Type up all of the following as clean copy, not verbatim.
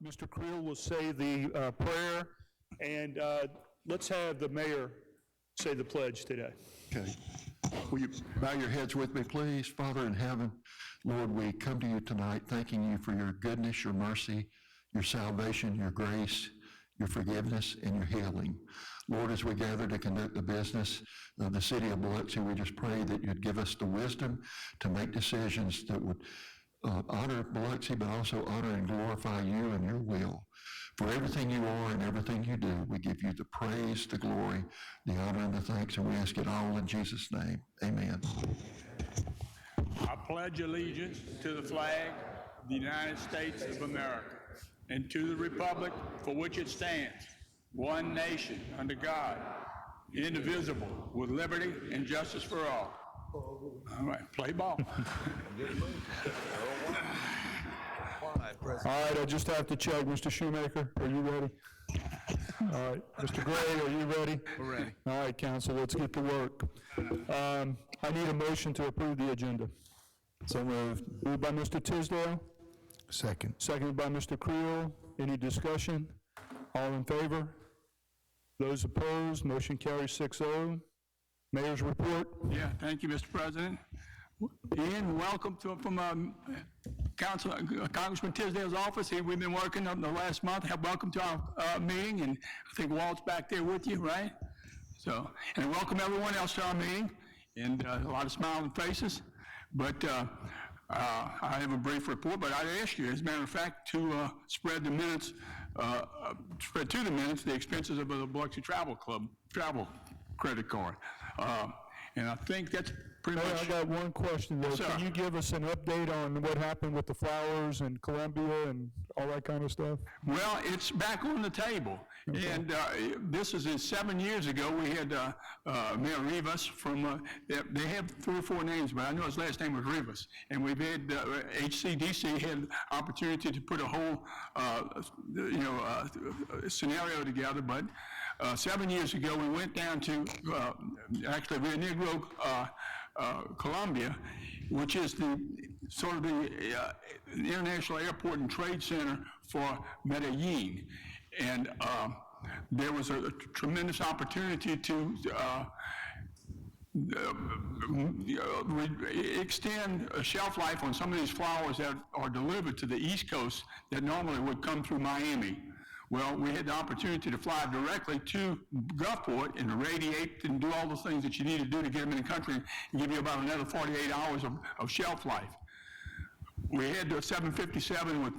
Mr. Creel will say the prayer, and let's have the mayor say the pledge today. Okay. Will you bow your heads with me, please? Father in heaven, Lord, we come to you tonight thanking you for your goodness, your mercy, your salvation, your grace, your forgiveness, and your healing. Lord, as we gather to conduct the business of the city of Biloxi, we just pray that you'd give us the wisdom to make decisions that would honor Biloxi, but also honor and glorify you and your will. For everything you are and everything you do, we give you the praise, the glory, the honor, and the thanks, and we ask it all in Jesus' name. Amen. I pledge allegiance to the flag of the United States of America and to the republic for which it stands, one nation, under God, indivisible, with liberty and justice for all. All right, play ball. All right, I just have to check. Mr. Shoemaker, are you ready? All right, Mr. Gray, are you ready? We're ready. All right, council, let's get to work. I need a motion to approve the agenda. So moved. Moved by Mr. Tisdale. Second. Seconded by Mr. Creel. Any discussion? All in favor? Those opposed? Motion carries 6-0. Mayor's report. Yeah, thank you, Mr. President. Ian, welcome from Congressman Tisdale's office. We've been working on the last month. Welcome to our meeting, and I think Walt's back there with you, right? So, and welcome everyone else to our meeting, and a lot of smiling faces. But I have a brief report, but I'd ask you, as a matter of fact, to spread to the minutes the expenses of the Biloxi Travel Club travel credit card. And I think that's pretty much. I got one question though. Yes, sir. Can you give us an update on what happened with the flowers and Columbia and all that kind of stuff? Well, it's back on the table. Okay. And this is 7 years ago. We had Mayor Rivas from, they have 3 or 4 names, but I know his last name was Rivas. And we've had, HCDC had opportunity to put a whole, scenario together. But 7 years ago, we went down to, actually, Rio Negro, Colombia, which is the sort of the international airport and trade center for Medellin. And there was a tremendous opportunity to extend a shelf life on some of these flowers that are delivered to the East Coast that normally would come through Miami. Well, we had the opportunity to fly directly to Gulfport and irradiate and do all the things that you need to do to get them in the country and give you about another 48 hours of shelf life. We had the 757 with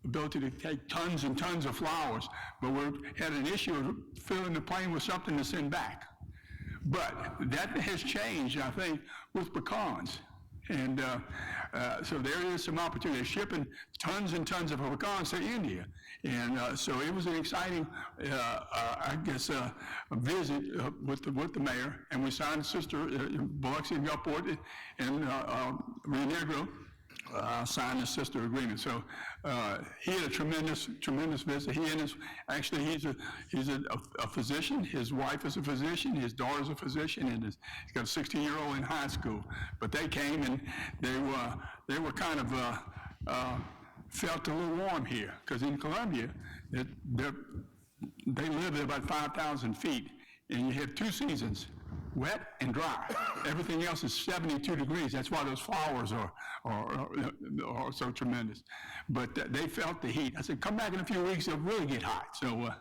ability to take tons and tons of flowers, but we had an issue of filling the plane with something to send back. But that has changed, I think, with pecans. And so there is some opportunity. Shipping tons and tons of pecans to India. And so it was an exciting, visit with the mayor. And we signed Sister Biloxi and Gulfport and Rio Negro signed a sister agreement. So he had a tremendous visit. He and he's a physician. His wife is a physician. His daughter's a physician, and he's got a 16-year-old in high school. But they came and they were kind of felt a little warm here because in Colombia they live at about 5,000 feet, and you have 2 seasons. Wet and dry. Everything else is 72 degrees. That's why those flowers are so tremendous. But they felt the heat. I said, come back in a few weeks, it'll really get hot. So,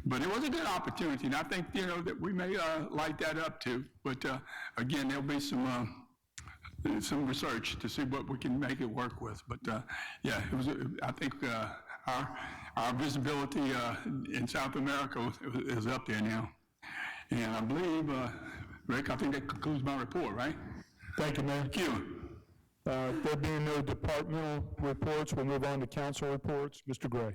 but it was a good opportunity, and I think, that we may light that up too. But again, there'll be some research to see what we can make it work with. But yeah, it was. I think our visibility in South America is up there now. And I believe, Rick, I think that concludes my report, right? Thank you, Mayor. Thank you. There being no departmental reports, we'll move on to council reports. Mr. Gray.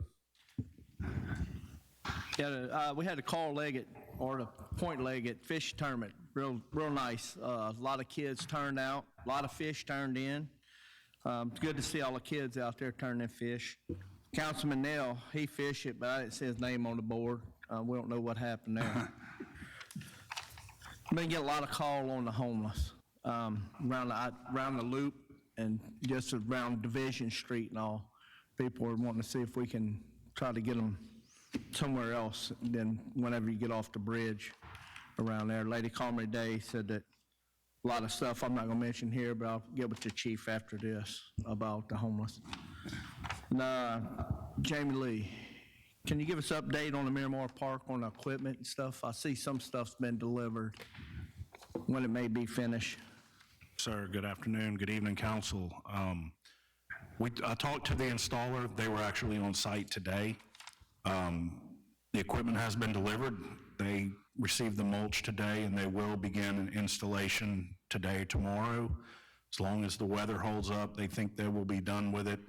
Yeah, we had a Carl Leggett or a Point Leggett fish tournament. Real nice. A lot of kids turned out. A lot of fish turned in. It's good to see all the kids out there turning in fish. Councilman Nell, he fished it, but I didn't see his name on the board. We don't know what happened there. I've been getting a lot of call on the homeless around the loop and just around Division Street and all. people are wanting to see if we can try to get them somewhere else than whenever you get off the bridge around there. Lady called me today, said that a lot of stuff I'm not gonna mention here, but I'll get with the chief after this about the homeless. And, Jamie Lee, can you give us an update on the Miramar Park on the equipment and stuff? I see some stuff's been delivered, when it may be finished. Sir, good afternoon, good evening, council. I talked to the installer. They were actually on site today. The equipment has been delivered. They received the mulch today, and they will begin an installation today, tomorrow. As long as the weather holds up, they think they will be done with it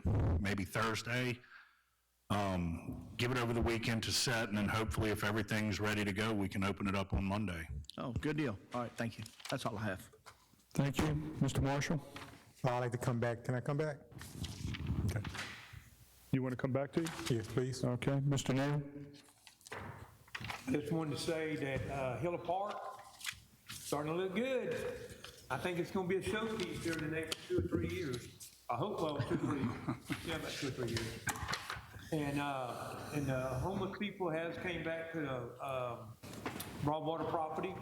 maybe Thursday. Give it over the weekend to set, and then hopefully if everything's ready to go, we can open it up on Monday. Oh, good deal. All right, thank you. That's all I have. Thank you. Mr. Marshall? I'd like to come back. Can I come back? Okay. You want to come back to you? Yes, please. Okay. Mr. Neal? Just wanted to say that Hiller Park starting to look good. I think it's going to be a showpiece here in the next 2 or 3 years. I hope, well, 2 or 3 years. Yeah, about 2 or 3 years. And the homeless people has came back to the Broadwater property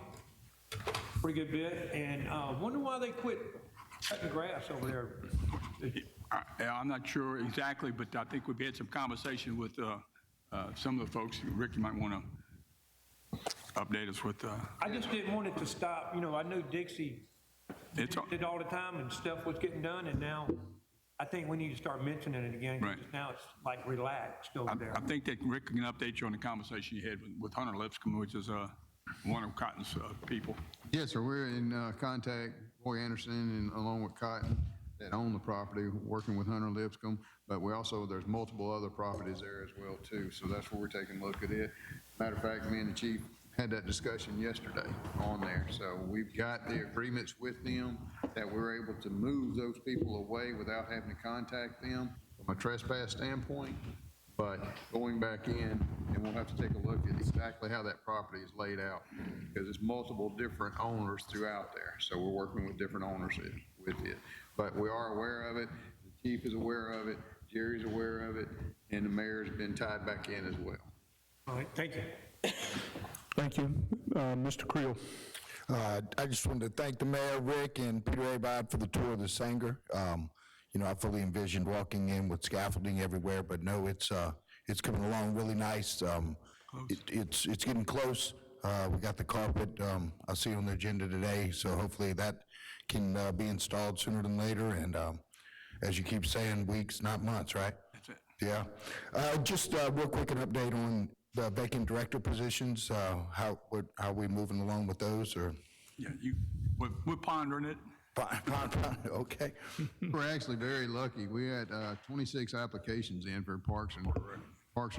pretty good bit. And wonder why they quit cutting the grass over there. I'm not sure exactly, but I think we've had some conversation with some of the folks. Rick, you might want to update us with. I just didn't want it to stop. You know, I know Dixie did it all the time and stuff was getting done, and now I think we need to start mentioning it again. Right. Now it's like relaxed over there. I think that Rick can update you on the conversation you had with Hunter Lipscomb, which is one of Cotton's people. Yes, sir. We're in contact, Roy Anderson, and along with Cotton, that own the property, working with Hunter Lipscomb. But we also, there's multiple other properties there as well, too. So that's where we're taking a look at it. Matter of fact, me and the chief had that discussion yesterday on there. So we've got the agreements with them that we're able to move those people away without having to contact them from a trespass standpoint. But going back in, and we'll have to take a look at exactly how that property is laid out, because it's multiple different owners throughout there. So we're working with different owners with it. But we are aware of it, the chief is aware of it, Jerry's aware of it, and the mayor's been tied back in as well. All right, thank you. Thank you. Mr. Creel? I just wanted to thank the mayor, Rick, and Peter Abad for the tour of the Sanger. You know, I fully envisioned walking in with scaffolding everywhere, but no, it's coming along really nice. It's getting close. We got the carpet, I see on the agenda today, so hopefully that can be installed sooner than later. And as you keep saying, weeks, not months, right? That's it. Yeah. Just real quick, an update on the vacant director positions. How we moving along with those, or? Yeah, we're pondering it. Okay. We're actually very lucky. We had 26 applications in for Parks and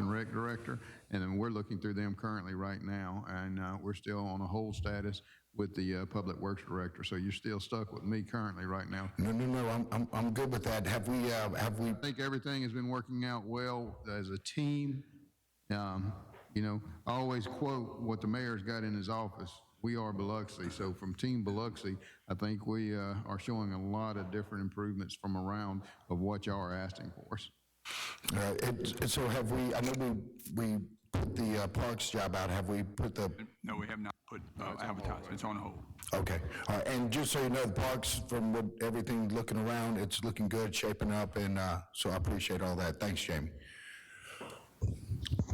Rec Director, and then we're looking through them currently right now, and we're still on a hold status with the Public Works Director. So you're still stuck with me currently right now. No, I'm good with that. Have we? I think everything has been working out well as a team. You know, I always quote what the mayor's got in his office. We are Biloxi. So from Team Biloxi, I think we are showing a lot of different improvements from around of what y'all are asking for us. So have we, I know we put the parks job out. Have we put the? No, we have not put advertisements on hold. Okay. And just so you know, the parks, from what everything looking around, it's looking good, shaping up. And so I appreciate all that. Thanks, Jamie.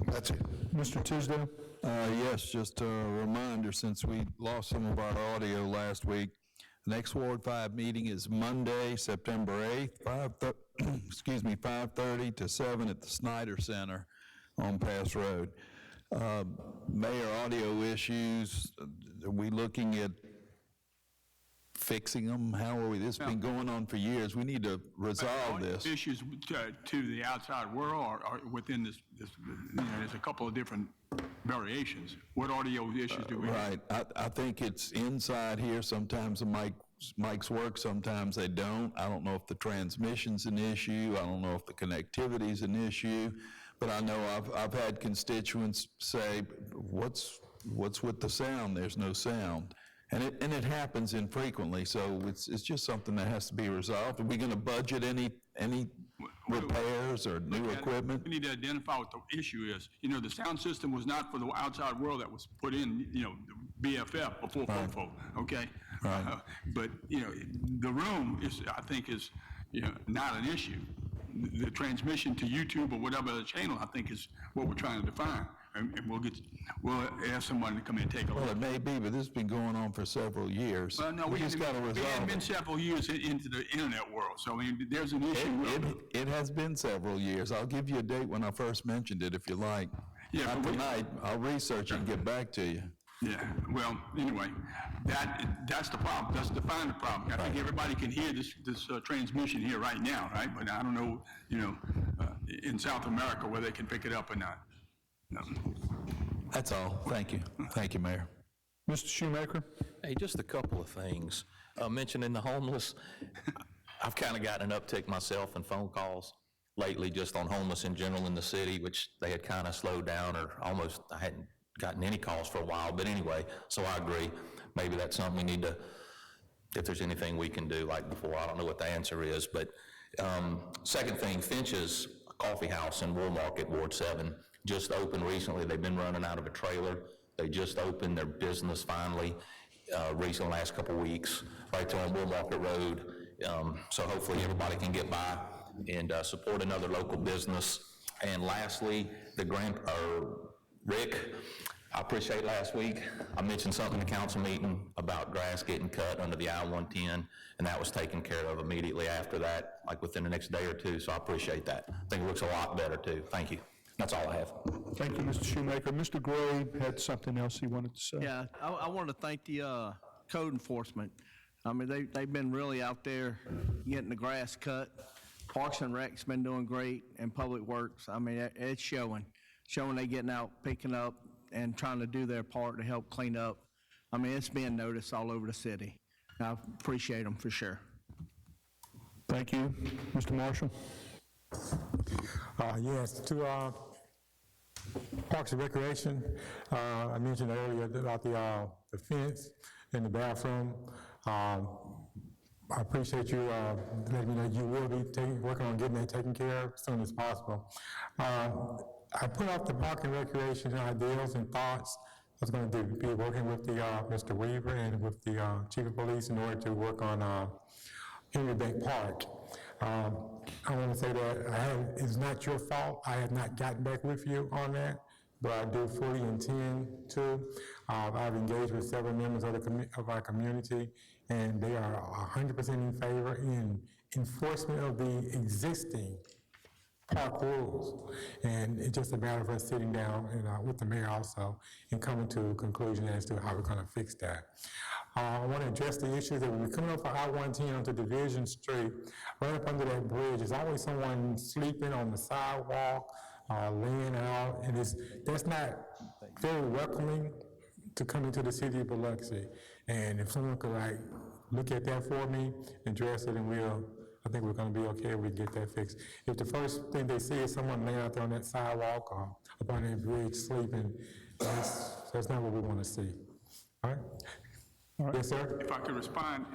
That's it. Mr. Tisdale? Yes, just a reminder, since we lost some of our audio last week, the next Ward 5 meeting is Monday, September 8th, 5:30 to 7 at the Snyder Center on Pass Road. Mayor, audio issues, are we looking at fixing them? How are we? This has been going on for years. We need to resolve this. Issues to the outside world are within this, you know, there's a couple of different variations. What audio issues do we have? Right. I think it's inside here. Sometimes the mics work, sometimes they don't. I don't know if the transmission's an issue. I don't know if the connectivity's an issue. But I know I've had constituents say, what's with the sound? There's no sound. And it happens infrequently, so it's just something that has to be resolved. Are we going to budget any repairs or new equipment? We need to identify what the issue is. You know, the sound system was not for the outside world that was put in, you know, BFF before FOFO, okay? Right. But, you know, the room is, I think is, you know, not an issue. The transmission to YouTube or whatever other channel, I think is what we're trying to define. And we'll ask someone to come in and take a Well, look. it may be, but this has been going on for several years. Well, no, We just got to we resolve hadn't been it. several years into the internet world, so I mean, there's an issue. It has been several years. I'll give you a date when I first mentioned it if you like. Yeah, Not but tonight. I'll research it and get back to you. Yeah, well, anyway, that's the problem. That's define the problem. I think everybody can hear this transmission here right now, right? But I don't know, you know, in South America whether they can pick it up or not. No. That's all. Thank you. Thank you, Mayor. Mr. Shoemaker? Hey, just a couple of things. Mentioning the homeless, I've kind of gotten an uptick myself in phone calls lately just on homeless in general in the city, which they had kind of slowed down or almost, I hadn't gotten any calls for a while. But anyway, so I agree. Maybe that's something we need to, if there's anything we can do like before. I don't know what the answer is. But second thing, Finch's Coffee House in Wool Market, Ward 7, just opened recently. They've been running out of a trailer. They just opened their business finally recently, last couple weeks, right there on Wool Market Road. So hopefully everybody can get by and support another local business. And lastly, Rick, I appreciate last week, I mentioned something in the council meeting about grass getting cut under the I-110, and that was taken care of immediately after that, like within the next day or two, so I appreciate that. I think it looks a lot better too. Thank you. That's all I have. Thank you, Mr. Shoemaker. Mr. Gray had something else he wanted to say. Yeah, I wanted to thank the code enforcement. I mean, they've been really out there getting the grass cut. Parks and Rec's been doing great, and Public Works. I mean, it's showing they getting out, picking up, and trying to do their part to help clean up. I mean, it's being noticed all over the city. I appreciate them for sure. Thank you. Mr. Marshall? Yes, to Parks and Recreation, I mentioned earlier about the fence in the bathroom. I appreciate you letting me know you will be working on getting that taken care of as soon as possible. I put off the Park and Recreation ideas and thoughts. I was going to be working with the Mr. Weaver and with the Chief of Police in order to work on Henry Bank Park. I want to say that it's not your fault. I have not gotten back with you on that, but I do fully intend to. I've engaged with several members of our community, and they are 100% in favor in enforcement of the existing park rules. And it's just a matter of us sitting down and with the mayor also and coming to a conclusion as to how we're going to fix that. I want to address the issue that when we're coming up for I-110 onto Division Street, right up under that bridge, there's always someone sleeping on the sidewalk, laying out, and that's not very welcoming to come into the city of Biloxi. And if someone could look at that for me, address it, and I think we're going to be okay if we get that fixed. If the first thing they see is someone laying out there on that sidewalk or up on that bridge sleeping, that's not what we want to see. All right? Yes, sir? If I could respond,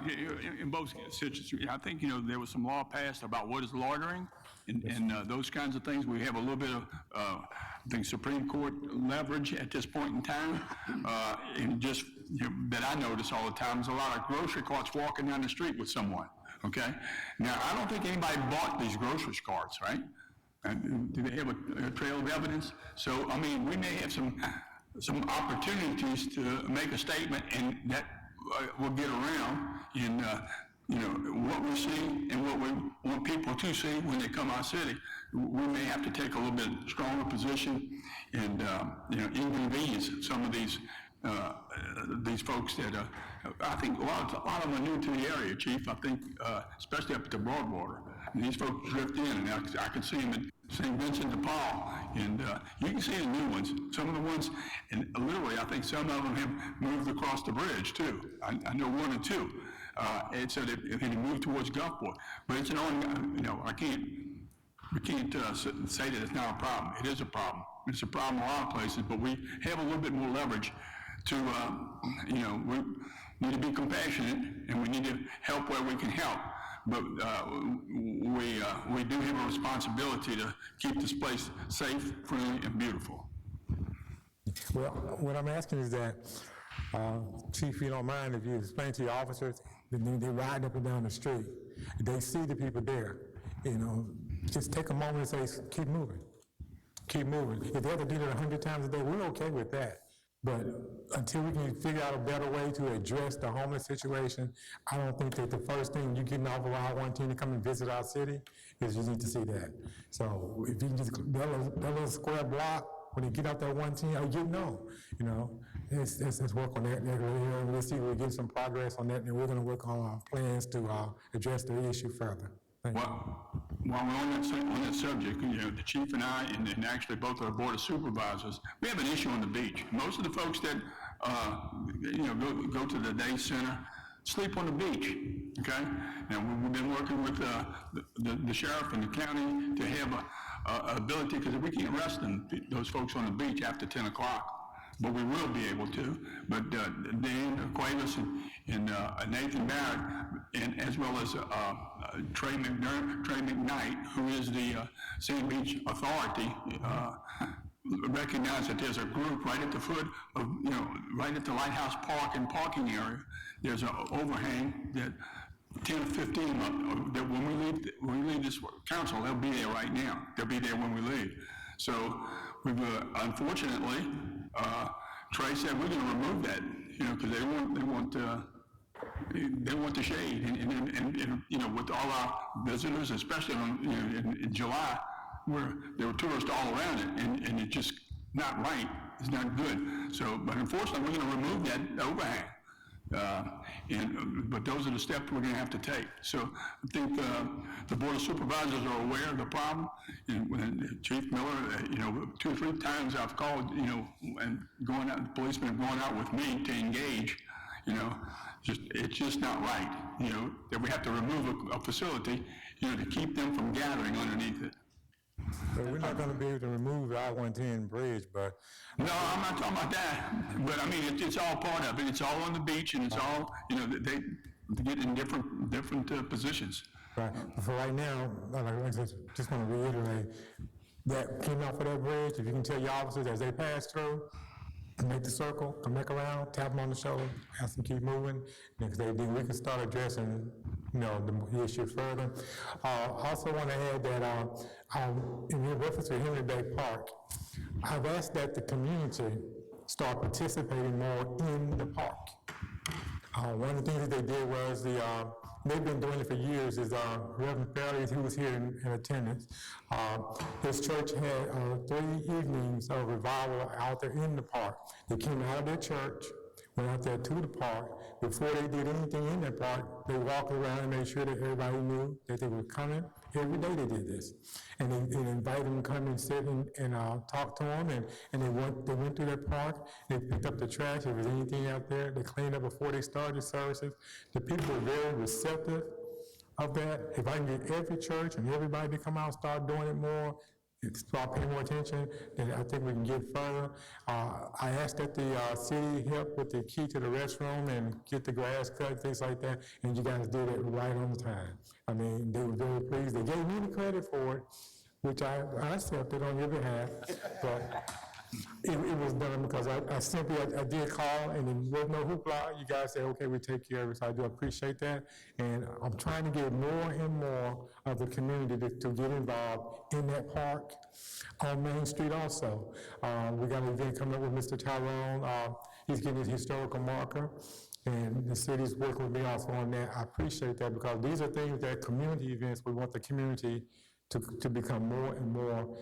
in both situations, I think, there was some law passed about what is loitering and those kinds of things. We have a little bit of, I think, Supreme Court leverage at this point in time. And just, that I notice all the time, there's a lot of grocery carts walking down the street with someone, okay? Now, I don't think anybody bought these grocery carts, right? Do they have a trail of evidence? So, I mean, we may have some opportunities to make a statement, and that will get around in, what we see and what we want people to see when they come our city. We may have to take a little bit stronger position and, inconvenience some of these folks that, I think a lot of them are new to the area, Chief. I think, especially up at the Broadwater. And these folks drift in, and I can see them at St. Vincent de Paul, and you can see the new ones. Some of the ones, and literally, I think some of them have moved across the bridge too. I know one or two, and so they moved towards Gulfport. But it's an ongoing, we can't say that it's not a problem. It is a problem. It's a problem in a lot of places, but we have a little bit more leverage to, we need to be compassionate, and we need to help where we can help. but we do have a responsibility to keep this place safe, friendly, and beautiful. Well, what I'm asking is that, Chief, if you don't mind, if you explain to your officers, they ride up and down the street, they see the people there, you know, just take a moment and say, keep moving. Keep moving. If they have to do that 100 times a day, we're okay with that. But until we can figure out a better way to address the homeless situation, I don't think that the first thing you getting off of I-110 to come and visit our city is you need to see that. So if you can just, that little square block, when they get out that 110, oh, you know, let's work on that area, and we'll see if we get some progress on that, and we're gonna work on our plans to address the issue further. Thank you. While we're on that subject, the chief and I, and actually both our board of supervisors, we have an issue on the beach. Most of the folks that, go to the day center sleep on the beach, okay? Now, we've been working with the sheriff and the county to have a ability, because we can't arrest those folks on the beach after 10 o'clock. But we will be able to. But Dan Cuevas and Nathan Barrett, and as well as Trey McKnight, who is the Sand Beach Authority, recognize that there's a group right at the foot of, right at the Lighthouse Park and parking area. There's an overhang that 10 or 15 that when we leave this council, they'll be there right now. They'll be there when we leave. So we've unfortunately. Trey said we're going to remove that, because they want the shade, and with all our visitors, especially in July, where there were tourists all around it, and it's just not right. It's not good. So, but unfortunately, we're going to remove that overhang. But those are the steps we're going to have to take. So I think the Board of Supervisors are aware of the problem. And when Chief Miller, 2 or 3 times I've called, and going out, the policemen have gone out with me to engage, it's just not right, that we have to remove a facility, to keep them from gathering underneath it. So we're not gonna be able to remove the I-110 bridge, but. No, I'm not talking about that, but I mean, it's all part of it. It's all on the beach, and it's all, they get in different positions. Right, but for right now, I just want to reiterate, that came out for that bridge, if you can tell your officers as they pass through, make the circle, come back around, tap them on the shoulder, ask them to keep moving, because then we can start addressing, the issue further. I also want to add that in reference to Henry Day Park, I've asked that the community start participating more in the park. One of the things that they did was they've been doing it for years, is Reverend Fairley, who was here in attendance, his church had 3 evenings of revival out there in the park. They came out of their church, went out there to the park. Before they did anything in that park, they walked around and made sure that everybody knew that they were coming. Every day they did this. And they invited them to come and sit and talk to them, and they went through that park, they picked up the trash, if there was anything out there, they cleaned up before they started services. The people were very receptive of that. If I can get every church and everybody to come out and start doing it more, start paying more attention, then I think we can get further. I asked that the city help with the key to the restroom and get the grass cut, things like that, and you guys did it right on the time. I mean, they were very pleased. They gave me the credit for it, which I accepted on your behalf, but it was done because I did call, and then there was no hoopla. You guys said, okay, we take care of it, so I do appreciate that. And I'm trying to get more and more of the community to get involved in that park on Main Street also. We got an event coming up with Mr. Tyrone. He's getting his historical marker, and the city's working with me also on that. I appreciate that, because these are things that community events, we want the community to become more and more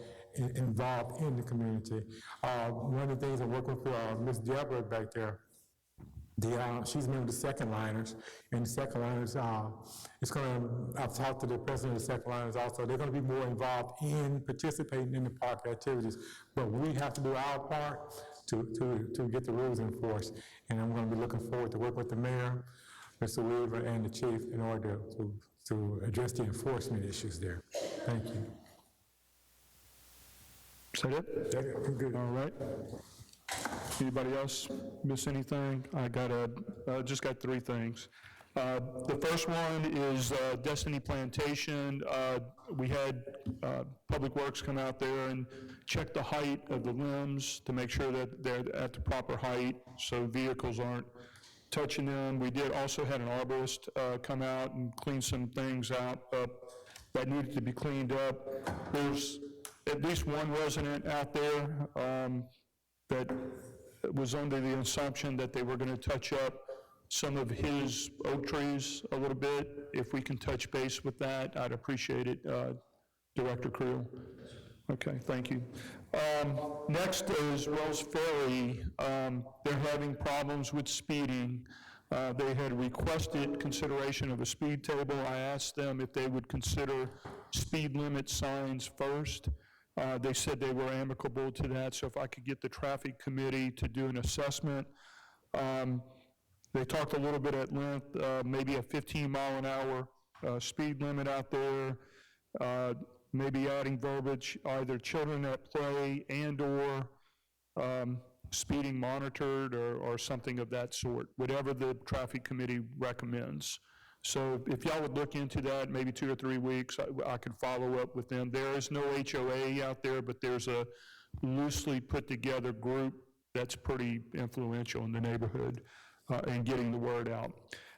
involved in the community. One of the things I work with Ms. Deborah back there, she's a member of the Second Liners, and the Second Liners, I've talked to the president of the Second Liners also, they're gonna be more involved in participating in the park activities, but we have to do our part to get the rules enforced, and I'm gonna be looking forward to work with the mayor, Mr. Weaver, and the chief in order to address the enforcement issues there. Thank you. Is that it? I'm good. All right. Anybody else miss anything? I just got 3 things. The first one is Destiny Plantation. We had Public Works come out there and check the height of the limbs to make sure that they're at the proper height, so vehicles aren't touching them. We did also had an arborist come out and clean some things out that needed to be cleaned up. There's at least one resident out there that was under the assumption that they were going to touch up some of his oak trees a little bit. If we can touch base with that, I'd appreciate it, Director Creel. Okay, thank you. Next is Wells Ferry. They're having problems with speeding. They had requested consideration of a speed table. I asked them if they would consider speed limit signs first. They said they were amicable to that, so if I could get the traffic committee to do an assessment. They talked a little bit at length, maybe a 15-mile-an-hour speed limit out there, maybe adding verbiage, either children at play and/or speeding monitored or something of that sort, whatever the traffic committee recommends. So if y'all would look into that, maybe 2 or 3 weeks, I could follow up with them. There is no HOA out there, but there's a loosely put-together group that's pretty influential in the neighborhood. And getting the word out.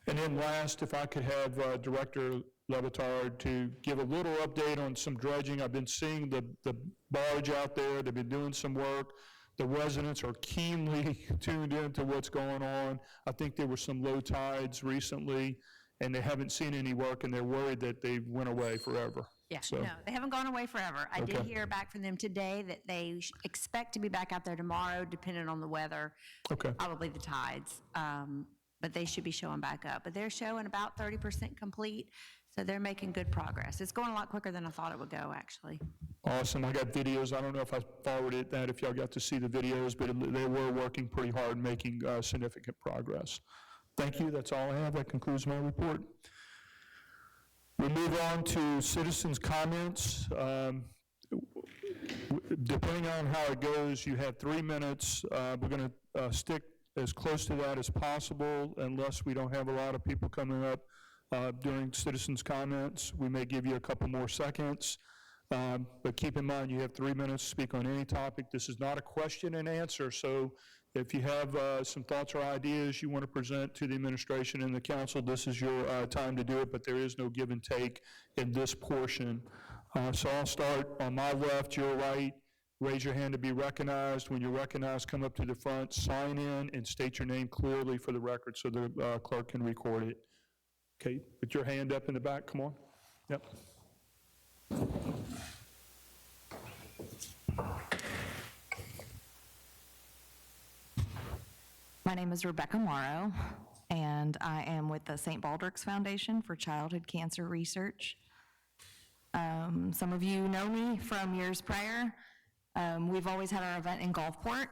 And then last, if I could have Director Levitard to give a little update on some dredging. I've been seeing the barge out there. They've been doing some work. The residents are keenly tuned into what's going on. I think there were some low tides recently, and they haven't seen any work, and they're worried that they went away forever. Yeah, So- no, they haven't gone away forever. I did Okay. hear back from them today that they expect to be back out there tomorrow, depending on the weather, Okay. probably the tides. But they should be showing back up. But they're showing about 30% complete, so they're making good progress. It's going a lot quicker than I thought it would go, actually. Awesome. I got videos. I don't know if I forwarded that, if y'all got to see the videos, but they were working pretty hard, making significant progress. Thank you. That's all I have. That concludes my report. We move on to citizens' comments. Depending on how it goes, you have 3 minutes. We're going to stick as close to that as possible unless we don't have a lot of people coming up during citizens' comments. We may give you a couple more seconds. But keep in mind, you have 3 minutes to speak on any topic. This is not a question and answer, so if you have some thoughts or ideas you want to present to the administration and the council, this is your time to do it, but there is no give and take in this portion. So I'll start on my left, your right. Raise your hand to be recognized. When you're recognized, come up to the front, sign in, and state your name clearly for the record so the clerk can record it. Okay, put your hand up in the back, come on. Yep. My name is Rebecca Morrow, and I am with the St. Baldrick's Foundation for Childhood Cancer Research. Some of you know me from years prior. We've always had our event in Gulfport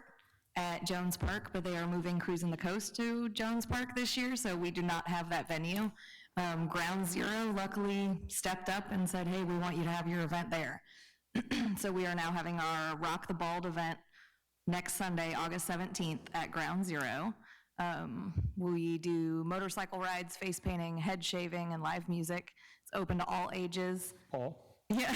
at Jones Park, but they are moving Cruising the Coast to Jones Park this year, so we do not have that venue. Ground Zero luckily stepped up and said, hey, we want you to have your event there. So we are now having our Rock the Bald event next Sunday, August 17th at Ground Zero. We do motorcycle rides, face painting, head shaving, and live music. It's open to all ages. Paul? Yeah.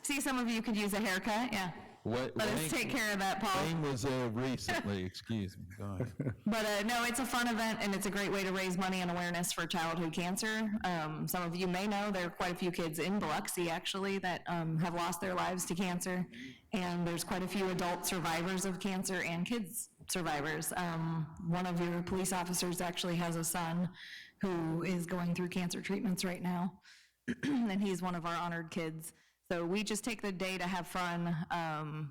See, some of you could use a haircut, yeah. Let us take care of that, Paul. Wayne was there recently, excuse me, go ahead. But no, it's a fun event, and it's a great way to raise money and awareness for childhood cancer. Some of you may know there are quite a few kids in Biloxi, actually, that have lost their lives to cancer, and there's quite a few adult survivors of cancer and kids survivors. One of your police officers actually has a son who is going through cancer treatments right now, and he's one of our honored kids. So we just take the day to have fun,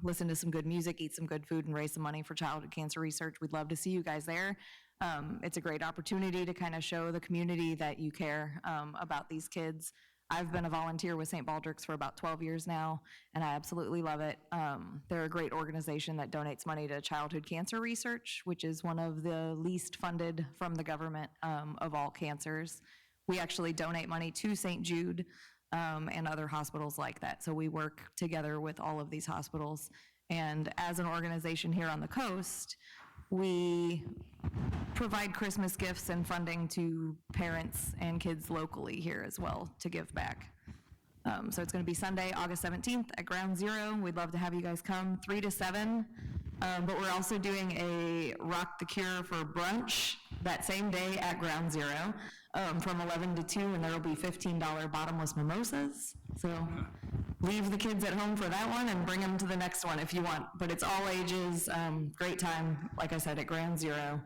listen to some good music, eat some good food, and raise some money for childhood cancer research. We'd love to see you guys there. It's a great opportunity to kind of show the community that you care about these kids. I've been a volunteer with St. Baldrick's for about 12 years now, and I absolutely love it. They're a great organization that donates money to childhood cancer research, which is one of the least funded from the government of all cancers. We actually donate money to St. Jude and other hospitals like that. So we work together with all of these hospitals. And as an organization here on the coast, we provide Christmas gifts and funding to parents and kids locally here as well to give back. So it's going to be Sunday, August 17th at Ground Zero. We'd love to have you guys come 3 to 7. But we're also doing a Rock the Cure for brunch that same day at Ground Zero from 11 to 2, and there will be $15 bottomless mimosas. So leave the kids at home for that one and bring them to the next one if you want. But it's all ages, great time, like I said, at Ground Zero.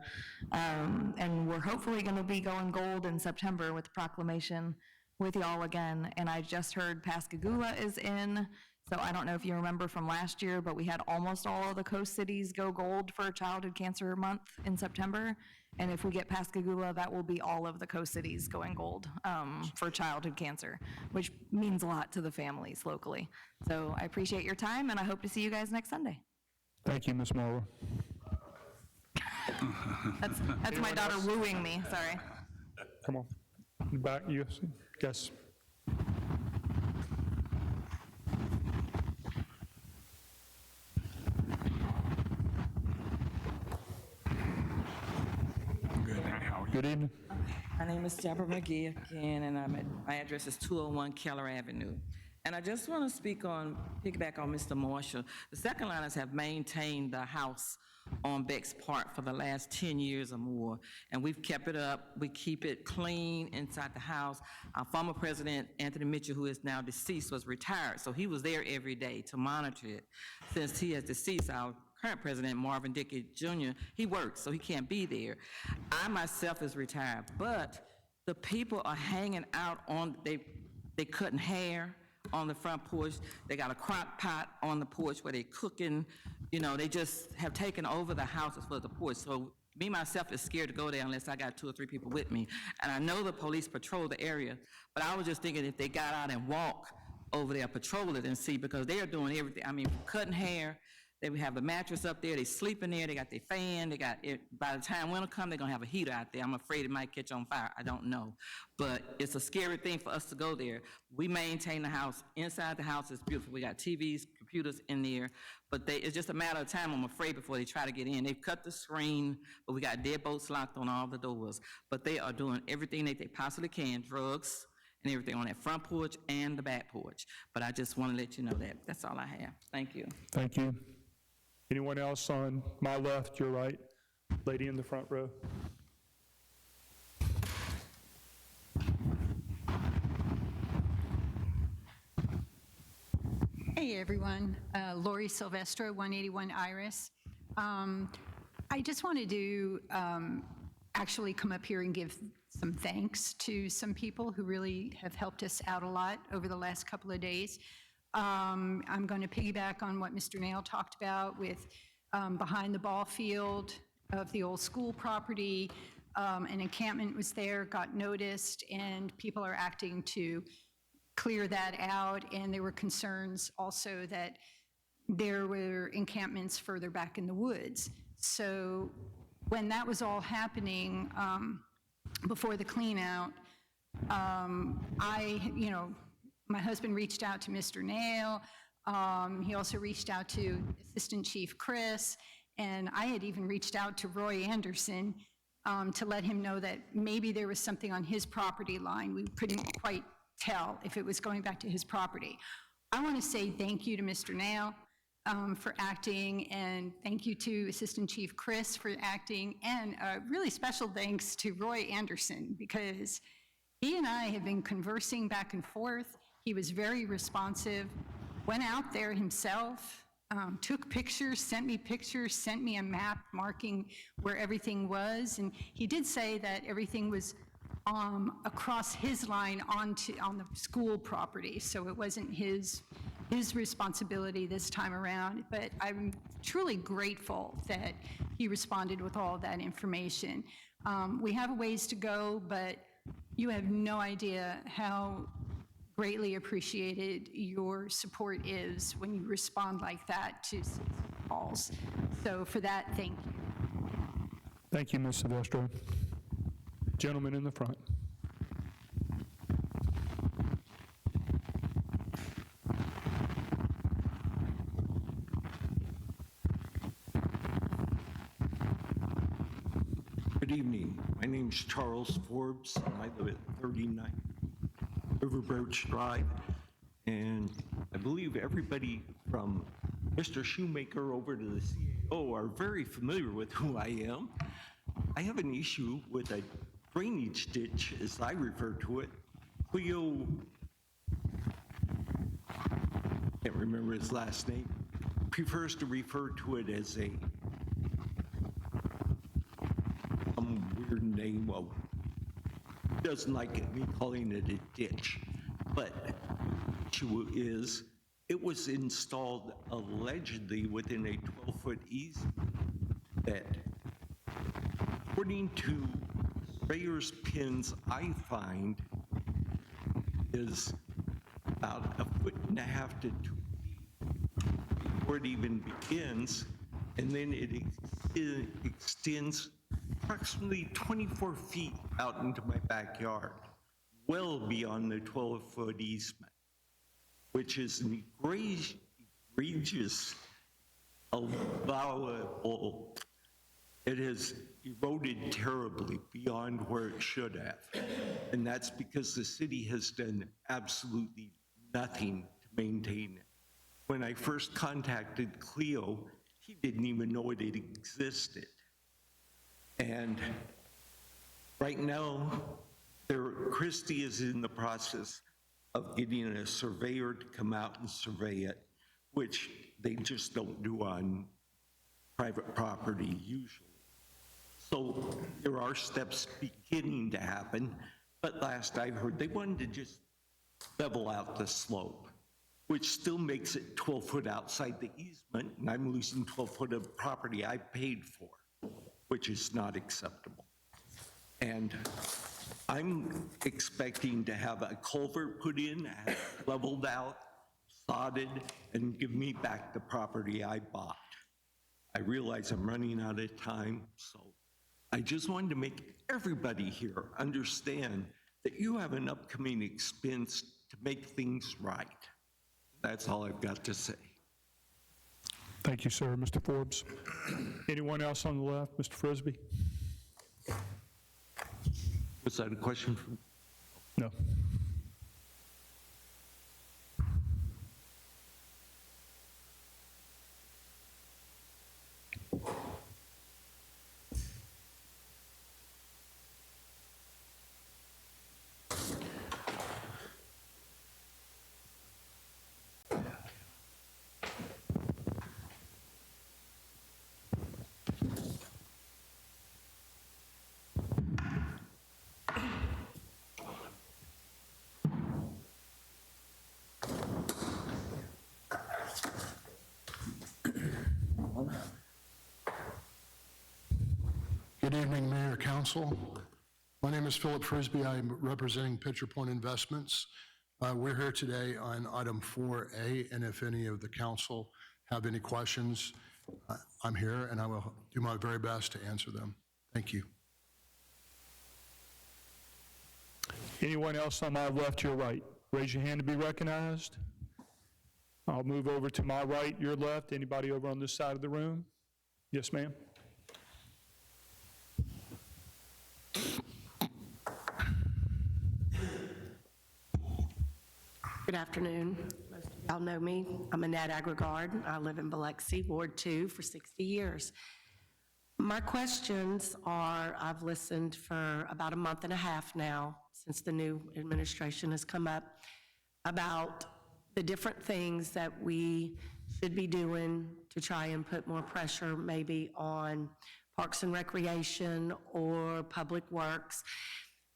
And we're hopefully going to be going gold in September with the proclamation with y'all again. And I just heard Pascagoula is in, so I don't know if you remember from last year, but we had almost all of the coast cities go gold for Childhood Cancer Month in September. And if we get Pascagoula, that will be all of the coast cities going gold for childhood cancer, which means a lot to the families locally. So I appreciate your time, and I hope to see you guys next Sunday. Thank you, Ms. Morrow. That's my daughter wooing me, sorry. Come on. Back, yes. Good evening. My name is Deborah McGee again, and my address is 201 Keller Avenue. And I just want to piggyback on Mr. Marshall. The second liners have maintained the house on Beck's Park for the last 10 years or more, and we've kept it up. We keep it clean inside the house. Our former president, Anthony Mitchell, who is now deceased, was retired, so he was there every day to monitor it. Since he is deceased, our current president, Marvin Dickey Jr., he works, so he can't be there. I myself is retired, but the people are hanging out on, they cutting hair on the front porch. They got a crock pot on the porch where they cooking. You know, they just have taken over the house as well as the porch. So me, myself, is scared to go there unless I got 2 or 3 people with me. And I know the police patrol the area, but I was just thinking if they got out and walk over there, patrol it and see, because they are doing everything. I mean, cutting hair. They have the mattress up there, they sleep in there, they got their fan, they got it. By the time winter comes, they're gonna have a heater out there. I'm afraid it might catch on fire, I don't know. But it's a scary thing for us to go there. We maintain the house. Inside the house is beautiful. We got TVs, computers in there, but it's just a matter of time, I'm afraid, before they try to get in. They've cut the screen, but we got deadbolts locked on all the doors. But they are doing everything that they possibly can, drugs and everything on that front porch and the back porch. But I just wanna let you know that. That's all I have. Thank you. Thank you. Anyone else on my left, your right? Lady in the front row. Hey, everyone. Lori Silvestro, 181 Iris. I just wanted to actually come up here and give some thanks to some people who really have helped us out a lot over the last couple of days. I'm going to piggyback on what Mr. Nail talked about with behind the ball field of the old school property. An encampment was there, got noticed, and people are acting to clear that out. And there were concerns also that there were encampments further back in the woods. So when that was all happening before the clean out, my husband reached out to Mr. Nail. He also reached out to Assistant Chief Chris, and I had even reached out to Roy Anderson to let him know that maybe there was something on his property line. We couldn't quite tell if it was going back to his property. I want to say thank you to Mr. Nail for acting, and thank you to Assistant Chief Chris for acting, and really special thanks to Roy Anderson, because he and I have been conversing back and forth. He was very responsive, went out there himself, took pictures, sent me a map marking where everything was, and he did say that everything was across his line on the school property, so it wasn't his responsibility this time around. But I'm truly grateful that he responded with all that information. We have a ways to go, but you have no idea how greatly appreciated your support is when you respond like that to calls. So for that, thank you. Thank you, Ms. Silvestro. Gentleman in the front. evening. My name's Charles Forbes, and I live at 39 River Birch Drive. And I believe everybody from Mr. Shoemaker over to the CAO are very familiar with who I am. I have an issue with a drainage ditch, as I refer to it. Cleo, can't remember his last name, prefers to refer to it as some weird name. Well, he doesn't like me calling it a ditch. But the issue is, it was installed allegedly within a 12-foot easement that, according to surveyor's pins I find, is about 1.5 to 2 feet before it even begins, and then it extends approximately 24 feet out into my backyard, well beyond the 12-foot easement, which is an egregious, allowable. It has eroded terribly beyond where it should have. And that's because the city has done absolutely nothing to maintain it. When I first contacted Cleo, he didn't even know it existed. And right now, Christie is in the process of getting a surveyor to come out and survey it, which they just don't do on private property usually. So there are steps beginning to happen, but last I heard, they wanted to just level out the slope, which still makes it 12 foot outside the easement, and I'm losing 12 foot of property I paid for, which is not acceptable. And I'm expecting to have a culvert put in, leveled out, sodded, and give me back the property I bought. I realize I'm running out of time, so I just wanted to make everybody here understand that you have an upcoming expense to make things right. That's all I've got to say. Thank you, sir. Mr. Forbes. Anyone else on the left? Mr. Frisbee? Was that a question? No. Good evening, Mayor, Council. My name is Philip Frisbee. I'm representing Pitcher Point Investments. We're here today on item 4A, and if any of the council have any questions, I'm here and I will do my very best to answer them. Thank you. Anyone else on my left, your right? Raise your hand to be recognized. I'll move over to my right, your left. Anybody over on this side of the room? Yes, ma'am. Good afternoon. Most of y'all know me. I'm Annette Agregard. I live in Biloxi, Ward 2, for 60 years. My questions are, I've listened for about a month and a half now, since the new administration has come up, about the different things that we should be doing to try and put more pressure maybe on Parks and Recreation or Public Works.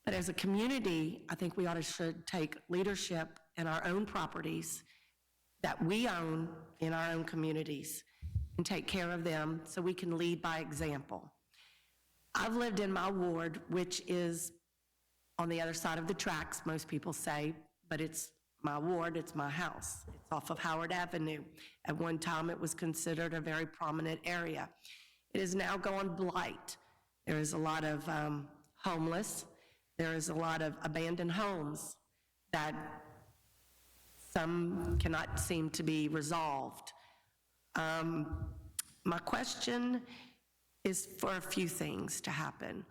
But as a community, I think we should take leadership in our own properties that we own in our own communities and take care of them so we can lead by example. I've lived in my ward, which is on the other side of the tracks, most people say, but it's my ward, it's my house. It's off of Howard Avenue. At one time, it was considered a very prominent area. It is now gone blight. There is a lot of homeless. There is a lot of abandoned homes that some cannot seem to be resolved. My question is for a few things to happen.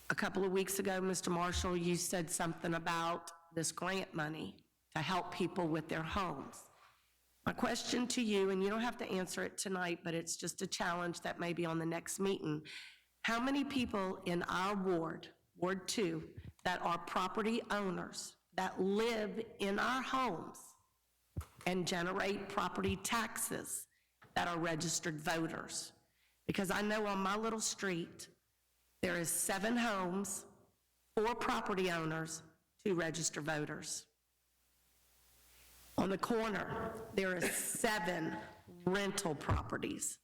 A couple of weeks ago, Mr. Marshall, you said something about this grant money to help people with their homes. My question to you, and you don't have to answer it tonight, but it's just a challenge that may be on the next meeting. How many people in our ward, Ward 2, that are property owners, that live in our homes and generate property taxes, that are registered voters? Because I know on my little street, there is 7 homes, 4 property owners, 2 registered voters. On the corner, there are 7 rental properties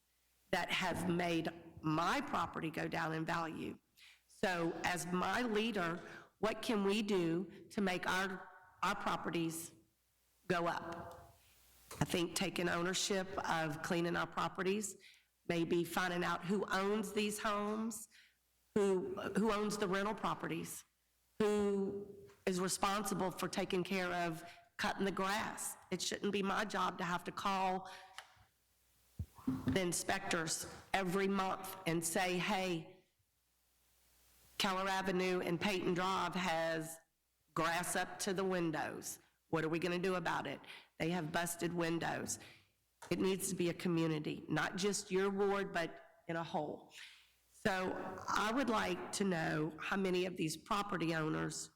that have made my property go down in value. So as my leader, what can we do to make our properties go up? I think taking ownership of cleaning our properties, maybe finding out who owns these homes, who owns the rental properties, who is responsible for taking care of cutting the grass. It shouldn't be my job to have to call the inspectors every month and say, hey, Keller Avenue and Peyton Drive has grass up to the windows. What are we going to do about it? They have busted windows. It needs to be a community, not just your ward, but in a whole. So I would like to know how many of these property owners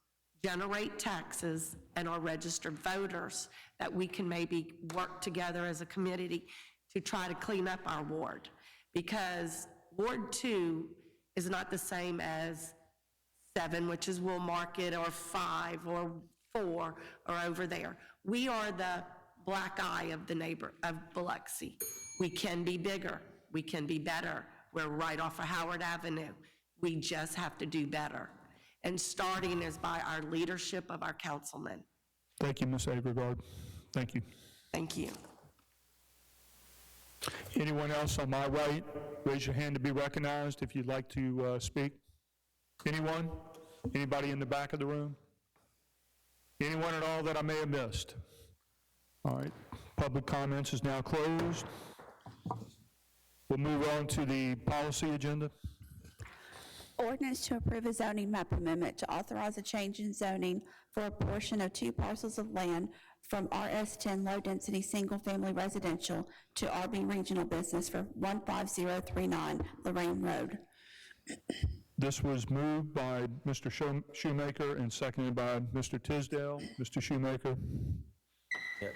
generate taxes and are registered voters that we can maybe work together as a community to try to clean up our ward. Because Ward 2 is not the same as 7, which is Wool Market, or 5, or 4, or over there. We are the black eye of Biloxi. We can be bigger. We can be better. We're right off of Howard Avenue. We just have to do better. And starting is by our leadership of our councilmen. Thank you, Ms. Agregard. Thank you. Thank you. Anyone else on my right? Raise your hand to be recognized if you'd like to speak. Anyone? Anybody in the back of the room? Anyone at all that I may have missed? All right. Public comments is now closed. We'll move on to the policy agenda. Ordinance to approve a zoning map amendment to authorize a change in zoning for a portion of 2 parcels of land from RS10 low-density single-family residential to RB regional business for 15039 Lorraine Road. This was moved by Mr. Shoemaker and seconded by Mr. Tisdale. Mr. Shoemaker. Yeah.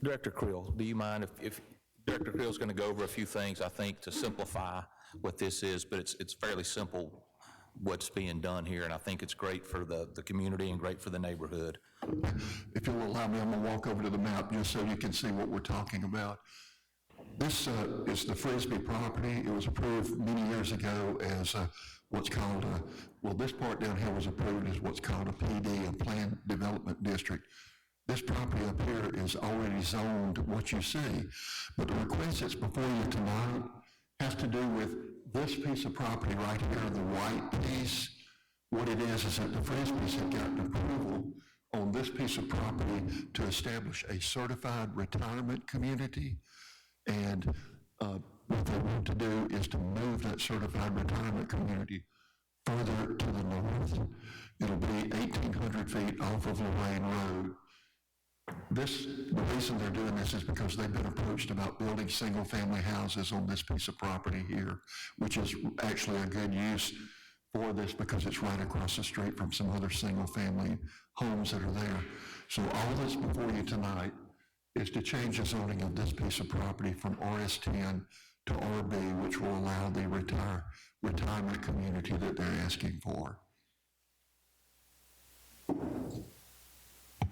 Director Creel, do you mind if Director Creel's going to go over a few things, I think, to simplify what this is, but it's fairly simple what's being done here, and I think it's great for the community and great for the neighborhood. If you'll allow me, I'm going to walk over to the map just so you can see what we're talking about. This is the Frisbee property. It was approved many years ago as what's called this part down here was approved as what's called a PD, a Planned Development District. This property up here is already zoned what you see, but the request that's before you tonight has to do with this piece of property right here, the white piece. What it is that the Frisbees have gotten approval on this piece of property to establish a certified retirement community, and what they want to do is to move that certified retirement community further to the north. It'll be 1,800 feet off of Lorraine Road. The reason they're doing this is because they've been approached about building single-family houses on this piece of property here, which is actually a good use for this because it's right across the street from some other single-family homes that are there. So all that's before you tonight is to change the zoning of this piece of property from RS10 to RB, which will allow the retirement community that they're asking for.